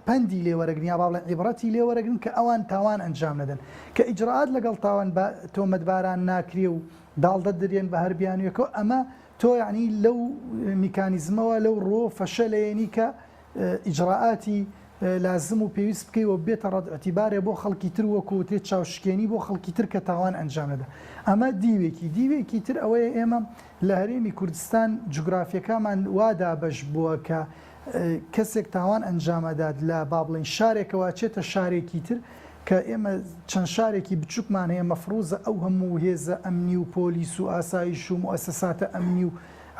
پەندی لێوەرەگرن یا با بڵێن عیبرەتی لێوەرەگرن کە ئەوان تاوان ئەنجام نەدەن کە ئیجراعات لەگەڵ تاوان تۆمەتباران ناکرێ و داڵدە درێن بە هەربیانویەکەوە ئەمە تۆ یعنی لەو میکانیزمەوە لەو ڕۆ فەشە لەیەنی کە ئیجراعاتی لازم و پێویست بکەیەوە بێتە ڕەد ئەتیبارێ بۆ خەڵکی تر وەکوتێت چاوشکێنی بۆ خەڵکی تر کە تاوان ئەنجام نەدا ئەمە دیوێکی تر ئەوەیە ئێمە لە هەرێمی کوردستان جوگرافیەکەمان وادا بەش بووە کە کەسێک تاوان ئەنجامەدات لە با بڵین شارێکەوە چێتە شارێکی تر کە ئێمە چەند شارێکی بچووکمان هەیە مەفروزە ئەو هەموو هێزە ئەمنی و پۆلیس و ئاسایش و مؤسساتە ئەمنی و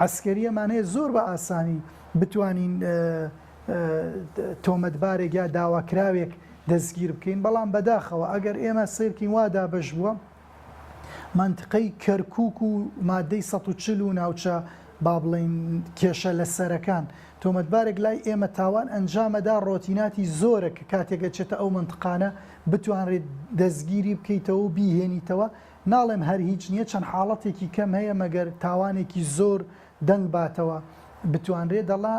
عسکەریەمان هەیە زۆر بە ئاسانی بتوانین تۆمەتبارێک یا داواکراوێک دەستگیر بکەین بەڵام بەداخەوە ئەگەر ئێمە سیرکین وادا بەش بووە منتقەی کەرکووک و مادەی 140 و ناوچە با بڵین کێشە لە سەرەکان تۆمەتبارێک لای ئێمە تاوان ئەنجامەدا ڕۆتیناتی زۆرە کە کاتێکە چێتە ئەو منتقانە بتوانڕێت دەستگیری بکەیتەوە و بیهێنیتەوە ناڵێم هەر هیچ نییە چەند حاڵەتێکی کەم هەیە مەگەر تاوانێکی زۆر دەنگ باتەوە بتوانرێت دەڵا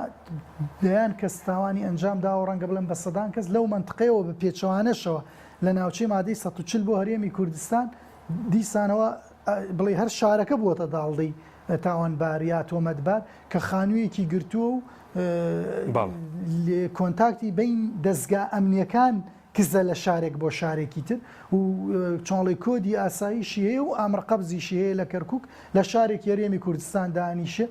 دەیان کەس تاوانی ئەنجام دا و ڕەنگە بڵێن بە سەدان کەس لەو منتقەیەوە بە پێچەوانەشەوە لە ناوچەی مادەی 140 بۆ هەرێمی کوردستان دیسانەوە بڵێ هەر شارەکە بووەتە داڵدەی تاوانبار یا تۆمەتبار کە خانوویەکی گرتووە و کۆنتاکتی بین دەستگا ئەمنیەکان کزە لە شارێک بۆ شارێکی تر و چۆنڵی کۆدی ئاساییشی هەیە و ئامرقەبزیشی هەیە لە کەرکووک لە شارێک هەرێمی کوردستان دانیشە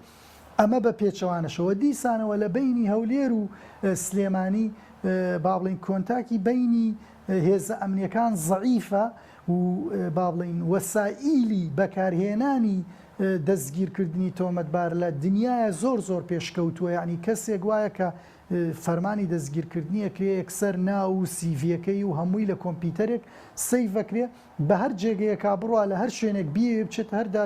ئەمە بە پێچەوانەشەوە دیسانەوە لە بینی هەولێر و سلێمانی با بڵین کۆنتاکی بینی هێزە ئەمنیەکان زەعیفە و با بڵین وەسائیلی بەکارهێنانی دەستگیرکردنی تۆمەتبار لە دنیاە زۆر پێشکەوتووە یعنی کەسێک وایە کە فەرمانی دەستگیرکردنیەکرێ یەکسەر ناو و سیڤەکەی و هەمووی لە کۆمپیوتەرێک سەیڤەکرێ بە هەر جێگەیەکا بڕوە لە هەر شوێنێک بیێ بچێت هەردا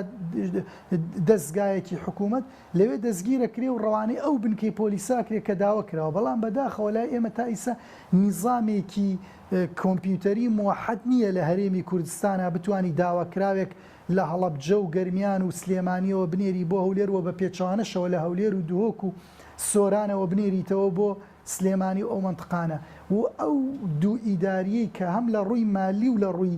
دەستگایەکی حکوومەت لەوێ دەستگیرەکرێ و ڕەوانەی ئەو بنکەی پۆلیساکرێ کە داوا کراوە بەڵام بەداخەوە لای ئێمە تا ئیسا نیزامێکی کۆمپیوتەری موحد نییە لە هەرێمی کوردستانە بتوانی داواکراوێک لە هەڵەبجە و گەرمیان و سلێمانیەوە بنێری بۆ هەولێرەوە بە پێچوانەشەوە لە هەولێر و دوهۆک و سۆرانەوە بنێریتەوە بۆ سلێمانی ئەو منتقانە و ئەو دوو ئیداریەی کە هەم لە ڕووی مالی و لە ڕووی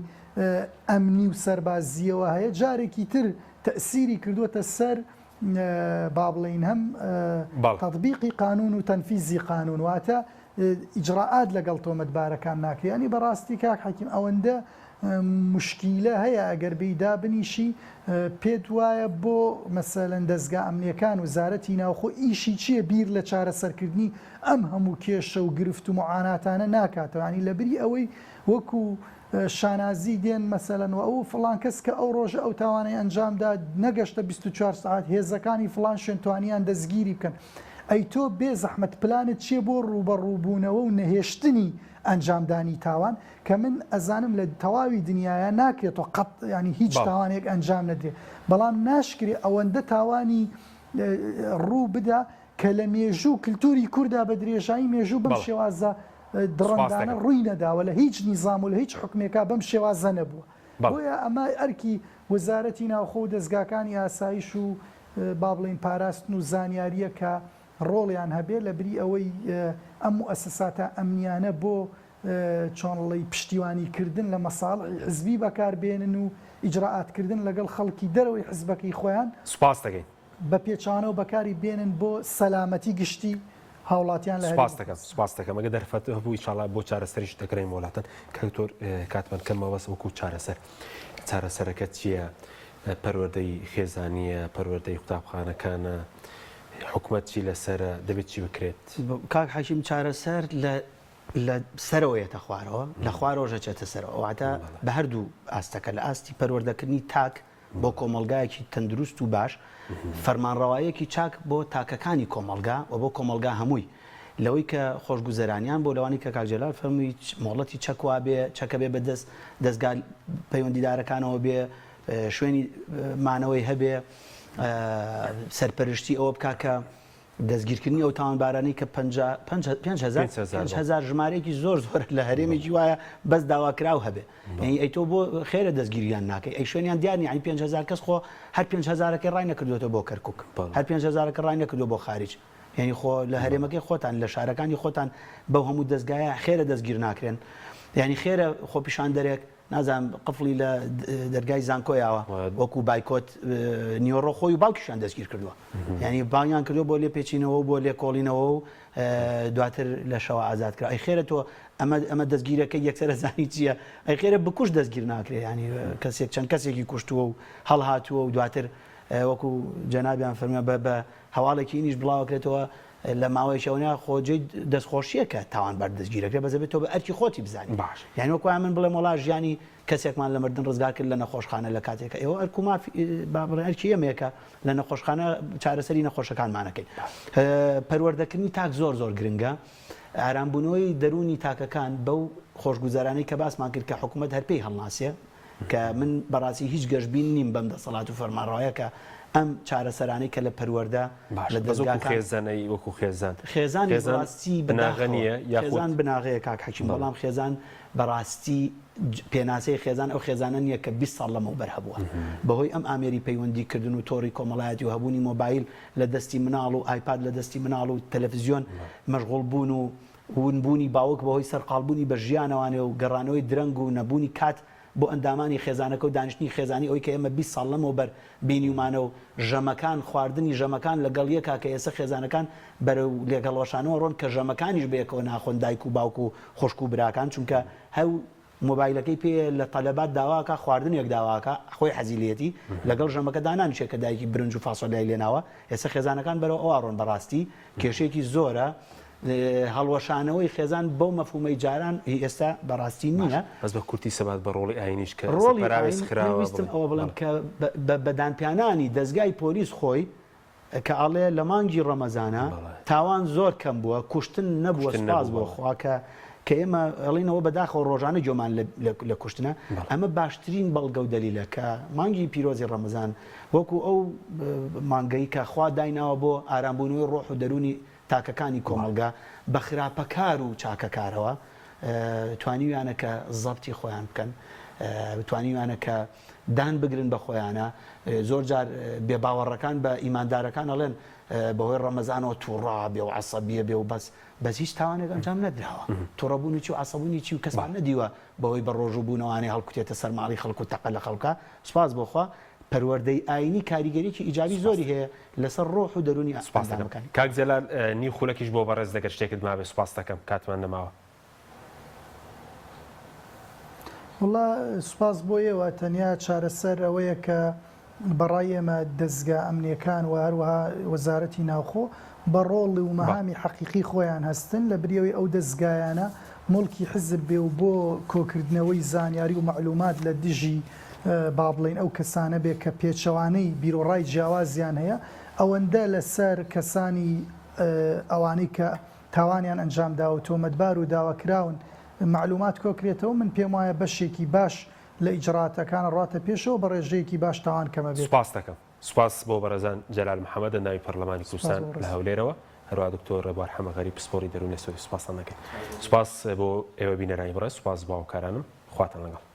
ئەمنی و سەربازیەوە هەیە جارێکی تر تەسیری کردووەتە سەر با بڵین هەم تەطبیقی قانون و تەنفیزی قانون واتە ئیجراعات لەگەڵ تۆمەتبارەکان ناکرێ ینی بەڕاستی کاک حەکیم ئەوەندە مشکیلە هەیە ئەگەر بیدا بنیشی پێت وایە بۆ مەسەلەن دەستگا ئەمنیەکان و وزارەتی ناوخۆ ئیشی چییە بیر لە چارەسەرکردنی ئەم هەموو کێشە و گرفت و معاناتانە ناکاتەوە ینی لەبری ئەوەی وەکو شانازی دێن مەسەلەن و ئەو فڵان کەس کە ئەو ڕۆژە ئەو تاوانەی ئەنجامدا نەگەشتە 24 ساعت هێزەکانی فڵان شوێنتوانیان دەستگیری بکەن ئەی تۆ بێ زەحمەت پلانت چیە بۆ ڕوبەڕووبوونەوە و نەهێشتنی ئەنجامدانی تاوان کە من ئەزانم لە تەواوی دنیاە ناکرێتەوە قەت ینی هیچ تاوانێک ئەنجام نەدرێ بەڵام ناشکرێ ئەوەندە تاوانی ڕوو بدا کە لە مێژوو کللتوری کووردا بە درێژایی مێژوو بەم شێوازە دڕندانە ڕووی نەداوە لە هیچ نیزام و لە هیچ حکومێکا بەم شێوازە نەبووە بۆیە ئەمە ئەرکی وەزارەتی ناوخۆ و دەستگاکانی ئاسایش و با بڵین پاراستن و زانیاریە کە ڕۆڵیان هەبێ لە بری ئەوەی ئەم مؤسساتە ئەمنیانە بۆ چۆنڵی پشتیوانیکردن لە مەساڵی حزبی بەکاربێنن و ئیجراعاتکردن لەگەڵ خەڵکی دەرەوەی حزبەکەی خۆیان سوپاس دەکەین بە پێچانەوە بەکاری بێنن بۆ سەلامەتی گشتی هاوڵاتیان لە سوپاس دەکەم ئەگە دەرفەت هەبوو ئینشاڵا بۆ چارەسەریش دەکرین وڵاتن کەکتۆر کاتمان کەمەوەس وەکو چارەسەرەکە چییە پەروەردەی خێزانیە پەروەردەی قوتابخانەکانە حکوومەت چی لەسرە دەبێت چی بکرێت کاک حەکیم چارەسەر لە سەرەوەیەتە خوارەوە لە خوارۆژە چێتە سەرەوە واتە بە هەردوو ئاستەکە لە ئاستی پەروەردەکردنی تاک بۆ کۆمەلگایەکی تەندروست و باش فەرمانڕەوایەکی چاک بۆ تاکەکانی کۆمەلگا و بۆ کۆمەلگا هەمووی لەوەی کە خۆشگوزەرانیان بۆ لەوانی کە کاکجلال فەرمووی مۆڵەتی چەکوا بێ چەکە بێ بەدەست دەستگا پەیوەندیدارەکانەوە بێ شوێنی مانەوەی هەبێ سەرپەرشتی ئەوە بکا کە دەستگیرکردنی ئەو تاوانبارانی کە 5,000 ژمارەیەکی زۆر لە هەرێمێکی وایە بەس داواکراو هەبێ ئەی تۆ بۆ خێرە دەستگیریان ناکەی ئەی شوێنیان دیارنی ئەی 5,000 کەس خۆ هەر 5,000ەکەی ڕای نەکردوێتە بۆ کەرکووک هەر 5,000ەکە ڕای نەکردو بۆ خارج یعنی خۆ لە هەرێمەکەی خۆتان لە شارەکانی خۆتان بەو هەموو دەستگایە خێرە دەستگیر ناکرێن یعنی خێرە خۆ پیشاندەرێک نازانم قفڵی لە دەرگای زانکۆیاوە وەکو بایکۆت نیۆڕۆ خۆی و باوکیشان دەستگیر کردووە یعنی باویان کردو بۆ لێ پێچینەوە بۆ لێ کۆڵینەوە و دواتر لە شەوە ئازاد کرا ئەی خێرە تۆ ئەمە دەستگیرەکە یەکسەرە زانی چییە ئەی خێرە بکوش دەستگیر ناکرێ ینی کەسێک چەند کەسێکی کوشتووە و هەڵهاتووە و دواتر وەکو جەنابیان فەرمووە بە هەواڵێکی ئینیش بڵاوکرێتەوە لە ماوەی شەونیا خۆجێ دەستخۆشیەکە تاوانبار دەستگیرەکە بەزەبێت تۆ بە ئەرکی خۆتی بزانانی باش یعنی وەکو من بڵێ وڵا ژیانی کەسێکمان لە مردن ڕزگار کرد لە نەخۆشخانە لە کاتێکە ئێوە ئەرکوما ئەرکی ئەمێکە لە نەخۆشخانە چارەسەری نەخۆشەکانمانەکەی پەروەردەکردنی تاک زۆر گرنگە ئارامبوونەوەی دەرونی تاکەکان بەو خۆشگوزارانەی کە باسمان کرد کە حکوومەت هەرپەی هەڵناسیە کە من بەڕاستی هیچ گەشتبین نیم بەم دەسەڵات و فەرمانڕەوایەکە ئەم چارەسەرانەی کە لە پەروەردە لە دەستگاکان خێزانەی وەکو خێزانی بەڕاستی بناغەنیە خێزان بناغەیە کاک حەکیم بەڵام خێزان بەڕاستی پێناسەی خێزان ئەو خێزانە نییە کە 20 ساڵ لەمەوبەر هەبووە بەهۆی ئەم ئامێری پەیوەندیکردن و تۆڕی کۆمەڵایەتی و هەبوونی مۆبایل لە دەستی مناڵ و ئایپاد لە دەستی مناڵ و تەلەڤیزیۆن مەشغوڵ بوون و ونبوونی باوک بەهۆی سەرقاڵبوونی بە ژیانەوانێ و گەڕانەوەی درەنگ و نەبوونی کات بۆ ئەندامانی خێزانەکە و دانیشتنی خێزانی ئەوی کە ئێمە 20 ساڵ لەمەوبەر بینیمانە و ژەمەکان خواردنی ژەمەکان لەگەڵ یەکا کە ئێستا خێزانەکان بەرەو لێگەڵەوەشانەوە ڕۆن کە ژەمەکانیش بەیەکەوە ناخۆن دایک و باوک و خوشک و براکان چونکە هەو مۆبایلەکەی پێ لە تەلەبات داواکە خواردنێک داواکە خۆی حەزیلەتی لەگەڵ ژەمەکە دانانیشێ کە دایکی برنج و فاسۆلیای لێناوە ئێستا خێزانەکان بەرەوە ئەوە ڕۆن بەڕاستی کێشێکی زۆرە هەڵوەشانەوەی خێزان بەو مەفهومەی جاران ئێستا بەڕاستی نییە بەس بە کورتی سەبات بە ڕۆڵی ئاینیش کە ڕۆڵیویستم ئەوە بڵم کە بەدانپیانانی دەستگای پۆلیس خۆی کە ئاڵێ لە مانگی ڕەمەزانە تاوان زۆر کەم بووە کوشتن نەبووە سپاس بۆ خوا کە ئێمە ئەڵینەوە بەداخەوە ڕۆژانە جۆمان لە کوشتنە ئەمە باشترین بەڵگە و دەلیلە کە مانگی پیرۆزی ڕەمەزان وەکو ئەو مانگەی کە خوا دایناوە بۆ ئارامبوونەوەی ڕۆح و دەرونی تاکەکانی کۆمەلگا بە خراپەکار و چاکەکارەوە توانیویانە کە زەبتی خۆیان بکەن توانیویانە کە دان بگرن بە خۆیانە زۆر جار بێباوەڕەکان بە ئیماندارەکان ئەڵێن بەهۆی ڕەمەزانەوە تووڕا بێ و عەسەبیە بێ و بەس هیچ تاوانێک ئەنجام نەدراوە تووڕەبوونی چی و عەسەبوونی چی و کەسمان نەدیوە بەهۆی بە ڕۆژوبوونەوەوانەی هەڵکوتێتە سەرماڵی خەڵک و تەقە لە خەڵکە سوپاس بۆخوا پەروەردەی ئاینی کاریگەریکی ئیجابی زۆری هەیە لەسەر ڕۆح و دەرونی ئەسپاسەکان کاک جەلال نی خولەکیش بۆ بەڕێز دەگەر شتێکت مابێ سوپاس دەکەم کاتمان نەماوە وڵا سوپاس بۆ ئێوە تەنیا چارەسەر ئەوەیە کە بەڕای ئێمە دەستگا ئەمنیەکان و هەروەها وەزارەتی ناوخۆ بە ڕۆڵی و مەهامی حەقیقی خۆیان هەستن لە بریەوەی ئەو دەستگایانە مڵکی حزب بێ و بۆ کۆکردنەوەی زانیاری و معلومات لە دژی با بڵێن ئەو کەسانە بێ کە پێچەوانەی بیرۆڕای جیاوازیان هەیە ئەوەندە لەسەر کەسانی ئەوانەی کە تاوانیان ئەنجامدا و تۆمەتبار و داواکراون معلومات کۆکرێتەوە من پێم وایە بەشێکی باش لە ئیجراتەکان ڕاتە پێشەوە بە ڕێژەیەکی باش تاوان کەمە بێت. سوپاس دەکەم. سوپاس بۆ بەرەزان جەلال محەممەد ناوی پەرلەمانی کوردستان لە هەولێرەوە هەروە دکتۆر ڕێبوار حەمەغەری پسپۆری دەروونی سوپاسان دەکەین. سوپاس بۆ ئێوە بینەرانی بڕێز سوپاس باوکارانم خواتان لەگەڵ.